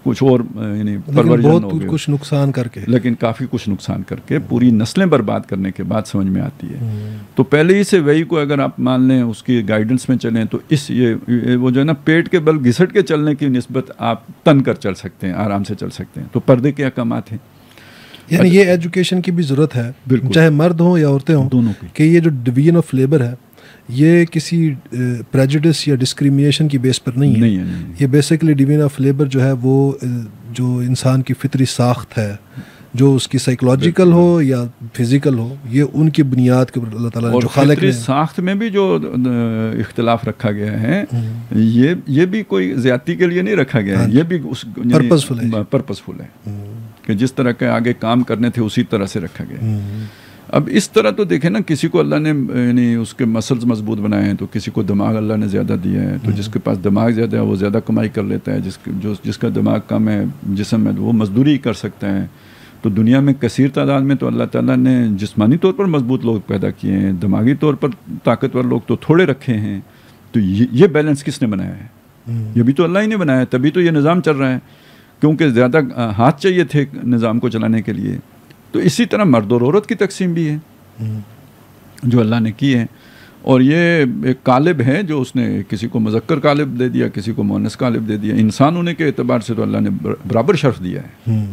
کچھ اور یعنی پرورجن ہو گئی، کچھ نقصان کر کے، لیکن کافی کچھ نقصان کر کے پوری نسلیں برباد کرنے کے بعد سمجھ میں آتی ہے۔ تو پہلے ہی سے وہی کو اگر آپ مان لیں، اس کی گائیڈنس میں چلیں، تو اس یہ وہ جو ہے نا پیٹ کے بل گھسٹ کے چلنے کی نسبت آپ تن کر چل سکتے ہیں، آرام سے چل سکتے ہیں۔ تو پردے کے احکامات ہیں، یعنی یہ ایجوکیشن کی بھی ضرورت ہے، بالکل، چاہے مرد ہوں یا عورتیں ہوں، دونوں کی، کہ یہ جو ڈویژن آف لیبر ہے یہ کسی پریجوڈس یا ڈسکریمنیشن کی بیس پر نہیں ہے۔ یہ بیسیکلی ڈویژن آف لیبر جو ہے وہ جو انسان کی فطری ساخت ہے، جو اس کی سائیکولوجیکل ہو یا فزیکل ہو، یہ ان کی بنیاد کے اوپر اللہ تعالیٰ نے جو خالق نے ساخت میں بھی جو اختلاف رکھا گیا ہے، یہ بھی کوئی زیادتی کے لیے نہیں رکھا گیا ہے، یہ بھی پرپسفل ہے کہ جس طرح کے آگے کام کرنے تھے اسی طرح سے رکھا گیا۔ اب اس طرح تو دیکھیں نا، کسی کو اللہ نے یعنی اس کے مسلز مضبوط بنائے ہیں، تو کسی کو دماغ اللہ نے زیادہ دیا ہے، تو جس کے پاس دماغ زیادہ ہے وہ زیادہ کمائی کر لیتا ہے، جس کا دماغ کم ہے جسم میں وہ مزدوری کر سکتا ہے۔ تو دنیا میں کثیر تعداد میں تو اللہ تعالیٰ نے جسمانی طور پر مضبوط لوگ پیدا کیے ہیں، دماغی طور پر طاقتور لوگ تو تھوڑے رکھے ہیں۔ تو یہ بیلنس کس نے بنایا ہے؟ یہ بھی تو اللہ ہی نے بنایا ہے، تبھی تو یہ نظام چل رہا ہے، کیونکہ زیادہ ہاتھ چاہیے تھے نظام کو چلانے کے لیے۔ تو اسی طرح مرد اور عورت کی تقسیم بھی ہے جو اللہ نے کی ہے۔ اور یہ ایک قالب ہے جو اس نے کسی کو مذکر قالب دے دیا، کسی کو مؤنث قالب دے دیا. انسان ہونے کے اعتبار سے تو اللہ نے برابر شرف دیا ہے،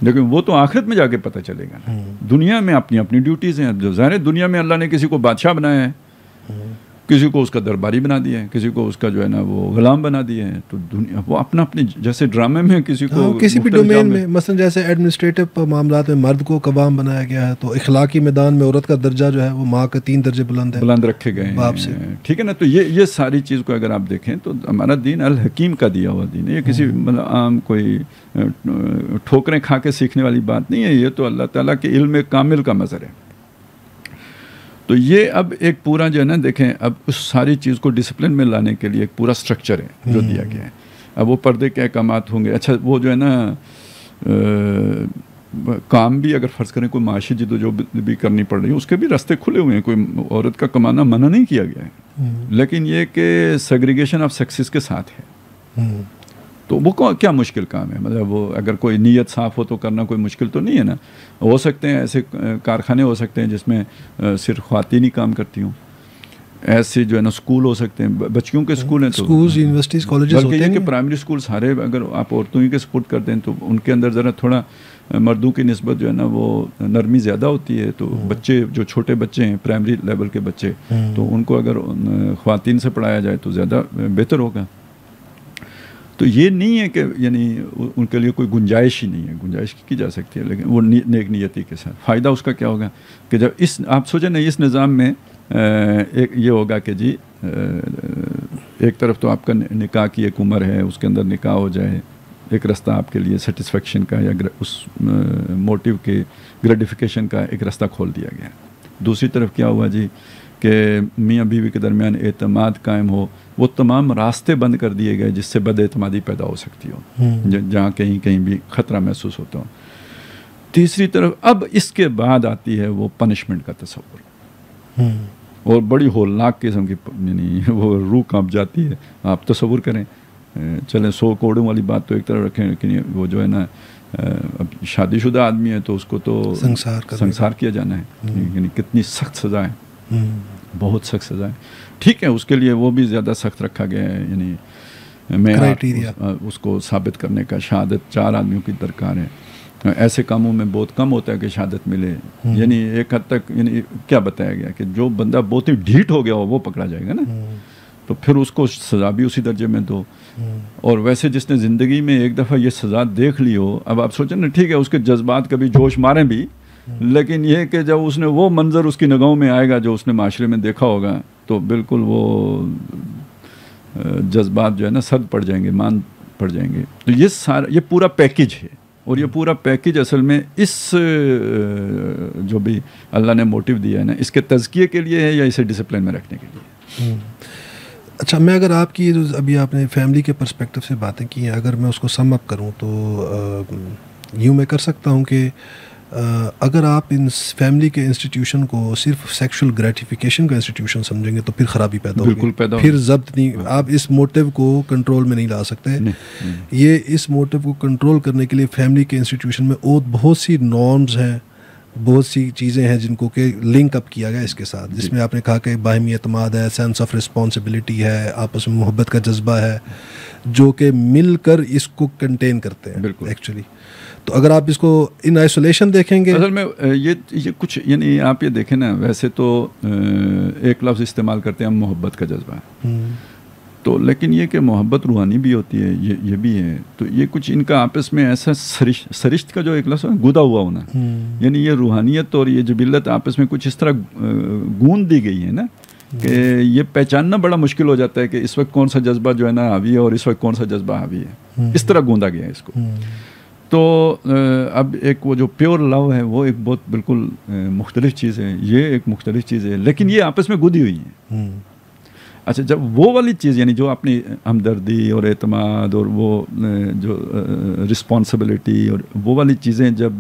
لیکن وہ تو آخرت میں جا کے پتہ چلے گا نا. دنیا میں اپنی اپنی ڈیوٹیز ہیں. جو ظاہر ہے دنیا میں اللہ نے کسی کو بادشاہ بنایا ہے، کسی کو اس کا درباری بنا دیا ہے، کسی کو اس کا جو ہے نا وہ غلام بنا دیا ہے. تو دنیا وہ اپنا اپنی، جیسے ڈرامے میں کسی کو کسی بھی ڈومین میں، مثلا جیسے ایڈمنسٹریٹو معاملات میں مرد کو قوام بنایا گیا ہے، تو اخلاقی میدان میں عورت کا درجہ جو ہے وہ ماں کے 3 درجے بلند رکھے گئے باپ سے. ٹھیک ہے نا. تو یہ ساری چیز کو اگر آپ دیکھیں تو ہمارا دین الحکیم کا دیا ہوا دین ہے. یہ کسی مطلب عام کوئی ٹھوکریں کھا کے سیکھنے والی بات نہیں ہے. یہ تو اللہ تعالیٰ کے علم کامل کا مظہر ہے. تو یہ اب ایک پورا جو ہے نا دیکھیں، اب اس ساری چیز کو ڈسپلن میں لانے کے لیے ایک پورا سٹرکچر ہے جو دیا گیا ہے. اب وہ پردے کے احکامات ہوں گے. اچھا وہ جو ہے نا کام بھی اگر فرض کریں کوئی معاشی جدوجہد بھی کرنی پڑ رہی ہے، اس کے بھی راستے کھلے ہوئے ہیں. کوئی عورت کا کمانا منع نہیں کیا گیا ہے، لیکن یہ کہ سیگریگیشن آف سیکسز کے ساتھ ہے. تو وہ کیا مشکل کام ہے؟ مطلب وہ اگر کوئی نیت صاف ہو تو کرنا کوئی مشکل تو نہیں ہے نا. ہو سکتے ہیں ایسے کارخانے ہو سکتے ہیں جس میں صرف خواتین ہی کام کرتی ہوں. ایسے جو ہے نا اسکول ہو سکتے ہیں، بچیوں کے اسکول ہیں، اسکولز، یونیورسٹیز، کالجز ہوتے ہیں. بلکہ یہ کہ پرائمری اسکول سارے اگر آپ عورتوں ہی کے سپورٹ کرتے ہیں تو ان کے اندر ذرا تھوڑا مردوں کی نسبت جو ہے نا وہ نرمی زیادہ ہوتی ہے. تو بچے جو چھوٹے بچے ہیں پرائمری لیول کے بچے، تو ان کو اگر خواتین سے پڑھایا جائے تو زیادہ بہتر ہوگا. تو یہ نہیں ہے کہ یعنی ان کے لیے کوئی گنجائش ہی نہیں ہے، گنجائش کی جا سکتی ہے، لیکن وہ نیک نیتی کے ساتھ. فائدہ اس کا کیا ہوگا کہ جب آپ سوچیں نا اس نظام میں ایک یہ ہوگا کہ جی ایک طرف تو آپ کا نکاح کی ایک عمر ہے، اس کے اندر نکاح ہو جائے، ایک راستہ آپ کے لیے سیٹسفیکشن کا یا اس موٹیو کے گریٹیفیکیشن کا ایک راستہ کھول دیا گیا. دوسری طرف کیا ہوا جی کہ میاں بیوی کے درمیان اعتماد قائم ہو. وہ تمام راستے بند کر دیے گئے جس سے بد اعتمادی پیدا ہو سکتی ہو، جہاں کہیں بھی خطرہ محسوس ہوتا ہو. تیسری طرف اب اس کے بعد آتی ہے وہ پنشمنٹ کا تصور، اور بڑی ہولناک قسم کی، یعنی وہ روح کانپ جاتی ہے. آپ تصور کریں، چلیں 100 کوڑوں والی بات تو ایک طرف رکھیں، لیکن وہ جو ہے نا اب شادی شدہ آدمی ہے تو اس کو تو سنسار کیا جانا ہے. یعنی کتنی سخت سزا ہے، بہت سخت سزا ہے. ٹھیک ہے، اس کے لیے وہ بھی زیادہ سخت رکھا گیا ہے. یعنی میں اس کو ثابت کرنے کا شہادت 4 آدمیوں کی درکار ہے. ایسے کاموں میں بہت کم ہوتا ہے کہ شہادت ملے. یعنی ایک حد تک یعنی کیا بتایا گیا کہ جو بندہ بہت ہی ڈھیٹ ہو گیا ہو وہ پکڑا جائے گا نا، تو پھر اس کو سزا بھی اسی درجے میں دو. اور ویسے جس نے زندگی میں ایک دفعہ یہ سزا دیکھ لی ہو، اب آپ سوچیں نا، ٹھیک ہے اس کے جذبات کبھی جوش ماریں بھی، لیکن یہ کہ جب اس نے وہ منظر اس کی نگاہوں میں آئے گا جو اس نے معاشرے میں دیکھا ہوگا، تو بالکل وہ جذبات جو ہے نا سرد پڑ جائیں گے، مان پڑ جائیں گے. تو یہ سارا یہ پورا پیکج ہے، اور یہ پورا پیکج اصل میں اس جو بھی اللہ نے موٹیو دیا ہے نا، اس کے تزکیے کے لیے ہے یا اسے ڈسپلن میں رکھنے کے لیے. اچھا، میں اگر آپ کی ابھی آپ نے فیملی کے پرسپیکٹو سے باتیں کی ہیں، اگر میں اس کو سم اپ کروں تو یوں میں کر سکتا ہوں کہ اگر آپ ان فیملی کے انسٹیٹیوشن کو صرف سیکشل گریٹیفیکیشن کا انسٹیٹیوشن سمجھیں گے تو پھر خرابی پیدا ہوگی، پھر ضبط نہیں، آپ اس موٹیو کو کنٹرول میں نہیں لا سکتے. یہ اس موٹیو کو کنٹرول کرنے کے لیے فیملی کے انسٹیٹیوشن میں بہت سی نارمز ہیں، بہت سی چیزیں ہیں جن کو کہ لنک اپ کیا گیا اس کے ساتھ، جس میں آپ نے کہا کہ باہمی اعتماد ہے، سینس آف رسپانسبلٹی ہے، آپس میں محبت کا جذبہ ہے، جو کہ مل کر اس کو کنٹین کرتے ہیں ایکچولی. تو اگر آپ اس کو ان آئسولیشن دیکھیں گے، اصل میں یہ کچھ یعنی آپ یہ دیکھیں نا، ویسے تو ایک لفظ استعمال کرتے ہیں ہم، محبت کا جذبہ ہے، تو لیکن یہ کہ محبت روحانی بھی ہوتی ہے، یہ بھی ہے. تو یہ کچھ ان کا آپس میں ایسا سرشت کا جو ایک لفظ ہے گدا ہوا ہونا، یعنی یہ روحانیت اور یہ جبلت آپس میں کچھ اس طرح گوند دی گئی ہے نا کہ یہ پہچاننا بڑا مشکل ہو جاتا ہے کہ اس وقت کون سا جذبہ جو ہے نا حاوی ہے اور اس وقت کون سا جذبہ حاوی ہے. اس طرح گوندا گیا ہے اس کو. تو اب ایک وہ جو پیور لو ہے وہ ایک بہت بالکل مختلف چیز ہے، یہ ایک مختلف چیز ہے، لیکن یہ آپس میں گدی ہوئی ہیں. اچھا، جب وہ والی چیز یعنی جو اپنی ہمدردی اور اعتماد اور وہ جو رسپانسبلٹی اور وہ والی چیزیں جب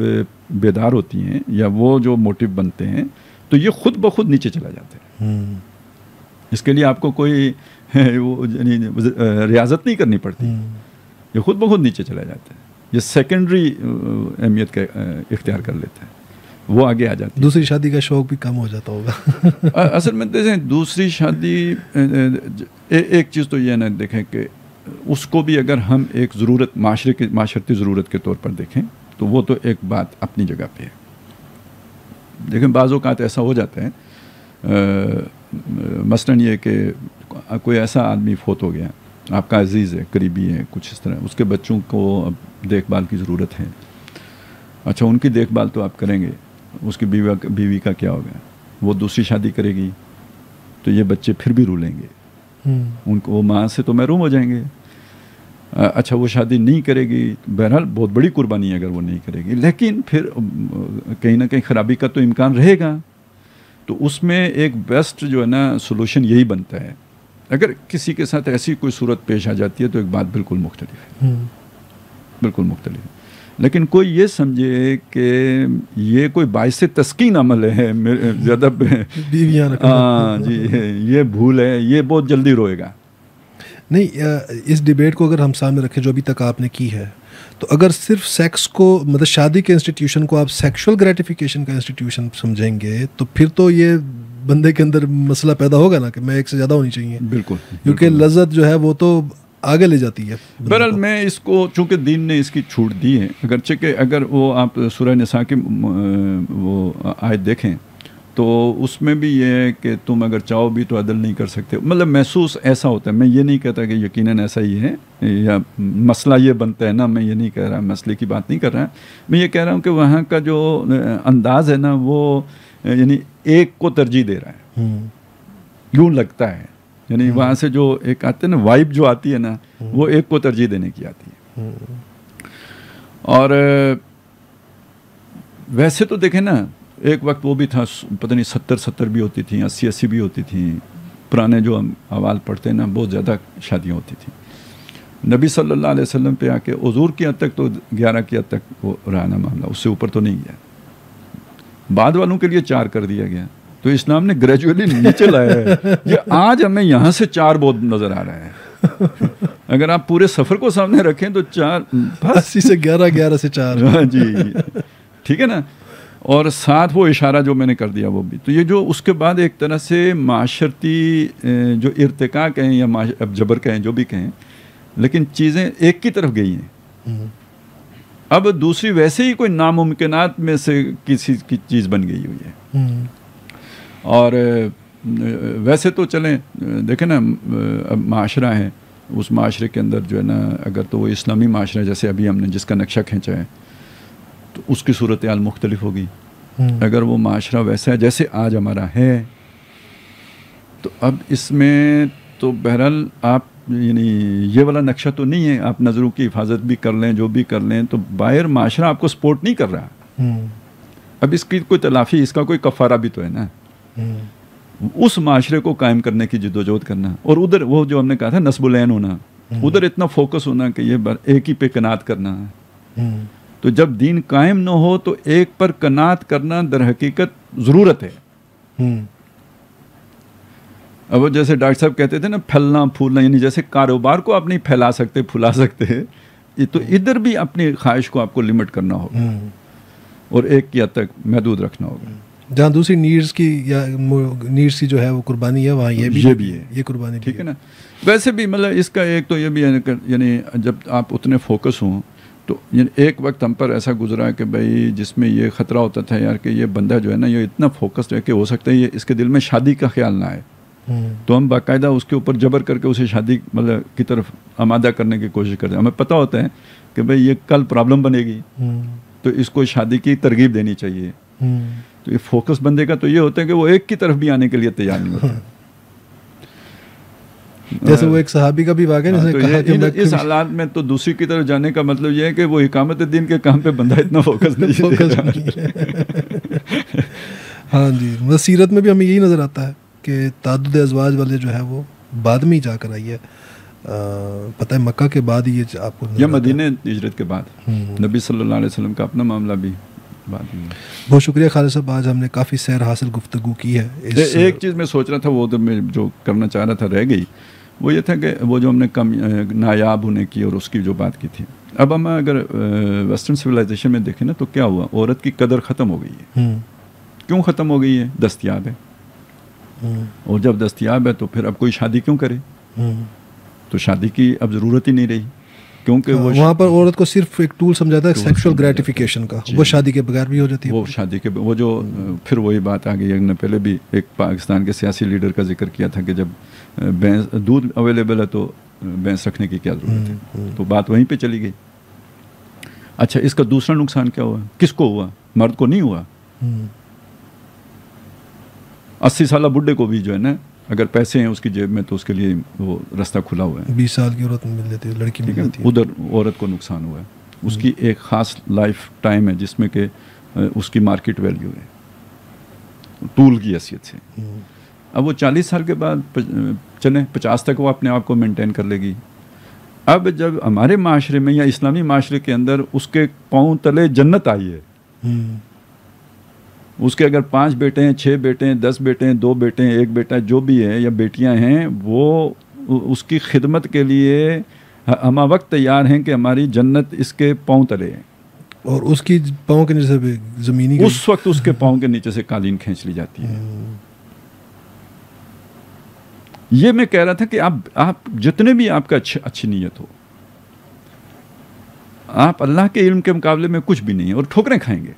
بیدار ہوتی ہیں یا وہ جو موٹیو بنتے ہیں تو یہ خود بخود نیچے چلا جاتے ہیں. اس کے لیے آپ کو کوئی ریاضت نہیں کرنی پڑتی، یہ خود بخود نیچے چلا جاتا ہے. یہ سیکنڈری اہمیت کا اختیار کر لیتا ہے. وہ آگے آ جاتی ہے. دوسری شادی کا شوق بھی کم ہو جاتا ہوگا. اصل میں دیکھیں دوسری شادی ایک چیز تو یہ نہ دیکھیں کہ اس کو بھی اگر ہم ایک ضرورت معاشرتی ضرورت کے طور پر دیکھیں تو وہ تو ایک بات اپنی جگہ پہ ہے. دیکھیں بعض اوقات ایسا ہو جاتا ہے مثلاً یہ کہ کوئی ایسا آدمی فوت ہو گیا, آپ کا عزیز ہے, قریبی ہے, کچھ اس طرح, اس کے بچوں کو اب دیکھ بھال کی ضرورت ہے. اچھا ان کی دیکھ بھال تو آپ کریں گے, اس کی بیوی کا کیا ہوگا؟ وہ دوسری شادی کرے گی تو یہ بچے پھر بھی رولیں گے, ان کو وہ ماں سے تو محروم ہو جائیں گے. اچھا وہ شادی نہیں کرے گی, بہرحال بہت بڑی قربانی ہے اگر وہ نہیں کرے گی, لیکن پھر کہیں نہ کہیں خرابی کا تو امکان رہے گا. تو اس میں ایک بیسٹ جو ہے نا سولوشن یہی بنتا ہے. اگر کسی کے ساتھ ایسی کوئی صورت پیش آ جاتی ہے تو ایک بات بالکل مختلف ہے, بالکل مختلف ہے. لیکن کوئی یہ سمجھے کہ یہ کوئی باعث تسکین عمل ہے, زیادہ ہاں جی یہ بھول ہے, یہ بہت جلدی روئے گا. نہیں, اس ڈیبیٹ کو اگر ہم سامنے رکھیں جو ابھی تک آپ نے کی ہے, تو اگر صرف سیکس کو مطلب شادی کے انسٹیٹیوشن کو آپ سیکشول گریٹیفیکیشن کا انسٹیٹیوشن سمجھیں گے تو پھر تو یہ بندے کے اندر مسئلہ پیدا ہوگا نا کہ میں ایک سے زیادہ ہونی چاہیے. بالکل, کیونکہ لذت جو ہے وہ تو آگے لے جاتی ہے. بہرحال میں اس کو چونکہ دین نے اس کی چھوٹ دی ہے, اگرچہ کہ اگر وہ آپ سورہ نساء کی وہ آیت دیکھیں تو اس میں بھی یہ ہے کہ تم اگر چاہو بھی تو عدل نہیں کر سکتے. مطلب محسوس ایسا ہوتا ہے, میں یہ نہیں کہتا کہ یقیناً ایسا ہی ہے یا مسئلہ یہ بنتا ہے نا, میں یہ نہیں کہہ رہا, مسئلے کی بات نہیں کر رہا, میں یہ کہہ رہا ہوں کہ وہاں کا جو انداز ہے نا وہ یعنی ایک کو ترجیح دے رہا ہے, یوں لگتا ہے. یعنی وہاں سے جو ایک آتے ہیں نا وائب جو آتی ہے نا وہ ایک کو ترجیح دینے کی آتی ہے. اور ویسے تو دیکھیں نا ایک وقت وہ بھی تھا, پتہ نہیں 70 بھی ہوتی تھیں, 80 بھی ہوتی تھیں. پرانے جو ہم احوال پڑھتے ہیں نا بہت زیادہ شادیاں ہوتی تھیں. نبی صلی اللہ علیہ وسلم پہ آ کے حضور کی حد تک تو 11 کی حد تک وہ رہا نا معاملہ, اس سے اوپر تو نہیں گیا. بعد والوں کے لیے 4 کر دیا گیا. تو اسلام نے گریجولی نیچے لایا ہے. یہ آج ہمیں یہاں سے 4 بہت نظر آ رہا ہے. اگر آپ پورے سفر کو سامنے رکھیں تو 4 80 سے 11, 11 سے 4 جی ٹھیک ہے نا. اور ساتھ وہ اشارہ جو میں نے کر دیا وہ بھی. تو یہ جو اس کے بعد ایک طرح سے معاشرتی جو ارتقاء کہیں یا اب جبر کہیں جو بھی کہیں, لیکن چیزیں ایک کی طرف گئی ہیں. اب دوسری ویسے ہی کوئی ناممکنات میں سے کسی کی چیز بن گئی ہوئی ہے. اور ویسے تو چلیں دیکھیں نا اب معاشرہ ہے, اس معاشرے کے اندر جو ہے نا اگر تو وہ اسلامی معاشرہ جیسے ابھی ہم نے جس کا نقشہ کھینچا ہے تو اس کی صورتحال مختلف ہوگی. اگر وہ معاشرہ ویسا ہے جیسے آج ہمارا ہے تو اب اس میں تو بہرحال آپ یعنی یہ والا نقشہ تو نہیں ہے, آپ نظروں کی حفاظت بھی کر لیں جو بھی کر لیں تو باہر معاشرہ آپ کو سپورٹ نہیں کر رہا. اب اس کی کوئی تلافی, اس کا کوئی کفارہ بھی تو ہے نا. اس معاشرے کو قائم کرنے کی جدوجہد کرنا, اور ادھر وہ جو ہم نے کہا تھا نصب العین ہونا, ادھر اتنا فوکس ہونا کہ یہ ایک ہی پہ قناعت کرنا ہے. تو جب دین قائم نہ ہو تو ایک پر قناعت کرنا در حقیقت ضرورت ہے. اب وہ جیسے ڈاکٹر صاحب کہتے تھے نا پھیلنا پھولنا, یعنی جیسے کاروبار کو آپ نہیں پھیلا سکتے پھلا سکتے, تو ادھر بھی اپنی خواہش کو آپ کو لمٹ کرنا ہوگا اور ایک کی حد تک محدود رکھنا ہوگا. جہاں دوسری نیڈز کی یا نیڈز کی جو ہے وہ قربانی ہے, وہاں یہ بھی ہے, یہ قربانی ٹھیک ہے نا. ویسے بھی مطلب اس کا ایک تو یہ بھی ہے یعنی جب آپ اتنے فوکس ہوں تو ایک وقت ہم پر ایسا گزرا کہ بھائی جس میں یہ خطرہ ہوتا تھا یار کہ یہ بندہ جو ہے نا یہ اتنا فوکسڈ ہے کہ ہو سکتا ہے یہ اس کے دل میں شادی کا خیال نہ آئے, تو ہم باقاعدہ اس کے اوپر جبر کر کے اسے شادی مطلب کی طرف آمادہ کرنے کی کوشش کرتے ہیں. ہمیں پتہ ہوتا ہے کہ بھائی یہ کل پرابلم بنے گی تو اس کو شادی کی ترغیب دینی چاہیے. تو یہ فوکس بندے کا تو یہ ہوتا ہے کہ وہ ایک کی طرف بھی آنے کے لیے تیار نہیں ہوتا. جیسے وہ ایک صحابی کا بھی واقعہ ہے کہا کہ اس حالات میں تو دوسری کی طرف جانے کا مطلب یہ ہے کہ وہ اقامت دین کے کام پہ بندہ اتنا فوکس نہیں. ہاں جی, سیرت میں بھی ہمیں یہی نظر آتا ہے کہ تعدد ازواج والے جو ہے وہ بعد میں ہی جا کر آئی ہے. پتہ ہے مکہ کے بعد ہی یہ آپ کو یا مدینہ ہجرت کے بعد نبی صلی اللہ علیہ وسلم کا اپنا معاملہ بھی بعد میں. بہت شکریہ خالد صاحب, آج ہم نے کافی سیر حاصل گفتگو کی ہے. ایک چیز میں سوچ رہا تھا وہ تو میں جو کرنا چاہ رہا تھا رہ گئی, وہ یہ تھا کہ وہ جو ہم نے کم نایاب ہونے کی اور اس کی جو بات کی تھی اب ہم اگر ویسٹرن سویلائزیشن میں دیکھیں نا تو کیا ہوا, عورت کی قدر ختم ہو گئی ہے. کیوں ختم ہو گئی ہے؟ دستیاب ہے, اور جب دستیاب ہے تو پھر اب کوئی شادی کیوں کرے؟ تو شادی کی اب ضرورت ہی نہیں رہی, کیونکہ وہ وہاں پر عورت کو صرف ایک ٹول سمجھا تھا سیکشل گریٹیفیکیشن کا, وہ شادی کے بغیر بھی ہو جاتی ہے. وہ شادی کے وہ جو پھر وہی بات آ گئی, نے پہلے بھی ایک پاکستان کے سیاسی لیڈر کا ذکر کیا تھا کہ جب دودھ اویلیبل ہے تو بھینس رکھنے کی کیا ضرورت ہے, تو بات وہیں پہ چلی گئی. اچھا, اس کا دوسرا نقصان کیا ہوا؟ کس کو ہوا؟ مرد کو نہیں ہوا. 80 سالہ بڈھے کو بھی جو ہے نا اگر پیسے ہیں اس کی جیب میں تو اس کے لیے وہ راستہ کھلا ہوا ہے. 20 سال کی عورت مل جاتی ہے, لڑکی مل جاتی ہے, ادھر عورت کو نقصان ہوا ہے. اس کی ایک خاص لائف ٹائم ہے جس میں کہ اس کی مارکیٹ ویلیو ہے ٹول کی حیثیت سے. اب وہ 40 سال کے بعد چلیں 50 تک وہ اپنے آپ کو مینٹین کر لے گی. اب جب ہمارے معاشرے میں یا اسلامی معاشرے کے اندر اس کے پاؤں تلے جنت آئی ہے, اس کے اگر 5 بیٹے ہیں, 6 بیٹے ہیں, 10 بیٹے ہیں, 2 بیٹے ہیں, 1 بیٹا جو بھی ہے یا بیٹیاں ہیں, وہ اس کی خدمت کے لیے ہمہ وقت تیار ہیں کہ ہماری جنت اس کے پاؤں تلے ہیں. اور اس کی پاؤں کے نیچے سے زمینی اس وقت اس کے پاؤں کے نیچے سے قالین کھینچ لی جاتی ہے. یہ میں کہہ رہا تھا کہ آپ جتنے بھی آپ کا اچھی نیت ہو, آپ اللہ کے علم کے مقابلے میں کچھ بھی نہیں ہیں اور ٹھوکریں کھائیں گے.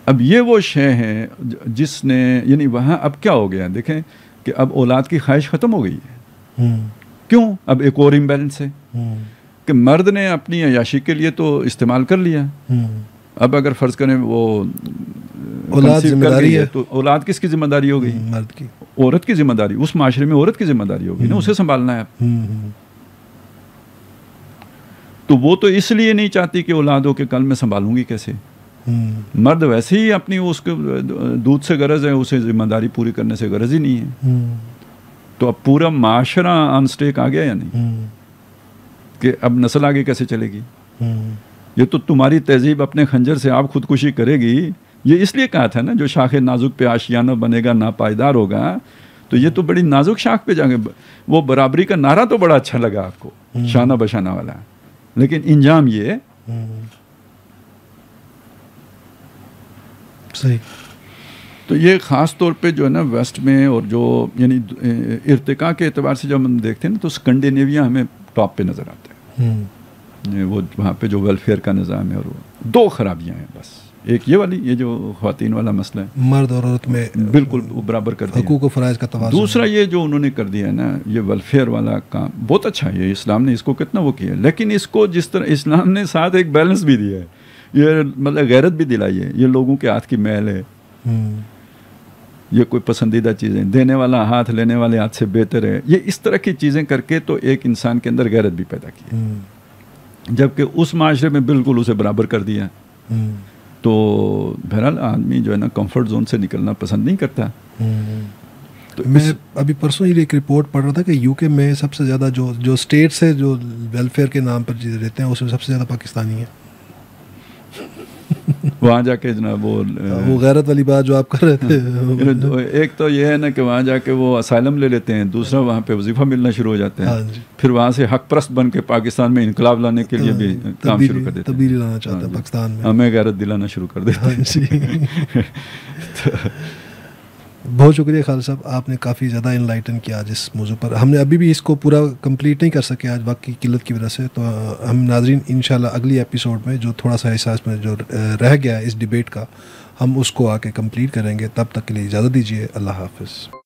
اب یہ وہ شے ہے جس نے یعنی وہاں اب کیا ہو گیا, دیکھیں کہ اب اولاد کی خواہش ختم ہو گئی ہے. کیوں؟ اب ایک اور امبیلنس ہے کہ مرد نے اپنی عیاشی کے لیے تو استعمال کر لیا, اب اگر فرض کریں وہ اولاد ذمہ داری ہے تو اولاد کس کی ذمہ داری ہو گئی؟ مرد کی. عورت کی ذمہ داری, اس معاشرے میں عورت کی ذمہ داری ہوگی نا, اسے سنبھالنا ہے. اب تو وہ تو اس لیے نہیں چاہتی کہ اولاد ہو کہ کل میں سنبھالوں گی کیسے. مرد ویسے ہی اپنی اس کے دودھ سے غرض ہے, اسے ذمہ داری پوری کرنے سے غرض ہی نہیں ہے. تو اب پورا معاشرہ آن سٹیک آ گیا یا نہیں کہ اب نسل آگے کیسے چلے گی. یہ تو تمہاری تہذیب اپنے خنجر سے آپ خودکشی کرے گی. یہ اس لیے کہا تھا نا جو شاخ نازک پہ آشیانہ بنے گا ناپائیدار ہوگا, تو یہ تو بڑی نازک شاخ پہ جائیں گے. وہ برابری کا نعرہ تو بڑا اچھا لگا آپ کو, شانہ بشانہ والا, لیکن انجام یہ صحیح. تو یہ خاص طور پہ جو ہے نا ویسٹ میں اور جو یعنی ارتقاء کے اعتبار سے جب ہم دیکھتے ہیں نا تو اسکنڈینیویا ہمیں ٹاپ پہ نظر آتا ہے. وہ وہاں پہ جو ویلفیئر کا نظام ہے, اور وہ 2 خرابیاں ہیں بس. ایک یہ والی, یہ جو خواتین والا مسئلہ ہے, مرد اور عورت میں بالکل وہ برابر کر دیا, حقوق و فرائض کا توازن. دوسرا یہ جو انہوں نے کر دیا ہے نا, یہ ویلفیئر والا کام بہت اچھا ہے, اسلام نے اس کو کتنا وہ کیا ہے, لیکن اس کو جس طرح اسلام نے ساتھ ایک بیلنس بھی دیا ہے, یہ مطلب غیرت بھی دلائی ہے. یہ لوگوں کے ہاتھ کی میل ہے, یہ کوئی پسندیدہ چیزیں, دینے والا ہاتھ لینے والے ہاتھ سے بہتر ہے, یہ اس طرح کی چیزیں کر کے تو ایک انسان کے اندر غیرت بھی پیدا کی, جبکہ اس معاشرے میں بالکل اسے برابر کر دیا. تو بہرحال آدمی جو ہے نا کمفرٹ زون سے نکلنا پسند نہیں کرتا. تو میں ابھی پرسوں ہی ایک رپورٹ پڑھ رہا تھا کہ یو کے میں سب سے زیادہ جو اسٹیٹس ہے جو ویلفیئر کے نام پر چیزیں دیتے ہیں اس میں سب سے زیادہ پاکستانی ہیں. وہاں جا کے جناب وہ غیرت والی بات جو آپ کر رہے تھے, ایک تو یہ ہے نا کہ وہاں جا کے وہ اسائلم لے لیتے ہیں, دوسرا وہاں پہ وظیفہ ملنا شروع ہو جاتے ہیں, پھر وہاں سے حق پرست بن کے پاکستان میں انقلاب لانے کے لیے بھی کام شروع کر دیتے ہیں, تبدیلی لانا چاہتے ہیں پاکستان میں, ہمیں غیرت دلانا شروع کر دیتے ہیں. بہت شکریہ خالد صاحب, آپ نے کافی زیادہ انلائٹن کیا آج اس موضوع پر. ہم نے ابھی بھی اس کو پورا کمپلیٹ نہیں کر سکے آج وقت کی قلت کی وجہ سے, تو ہم ناظرین انشاءاللہ اگلی ایپیسوڈ میں جو تھوڑا سا احساس میں جو رہ گیا ہے اس ڈیبیٹ کا, ہم اس کو آ کے کمپلیٹ کریں گے. تب تک کے لیے اجازت دیجیے. اللہ حافظ.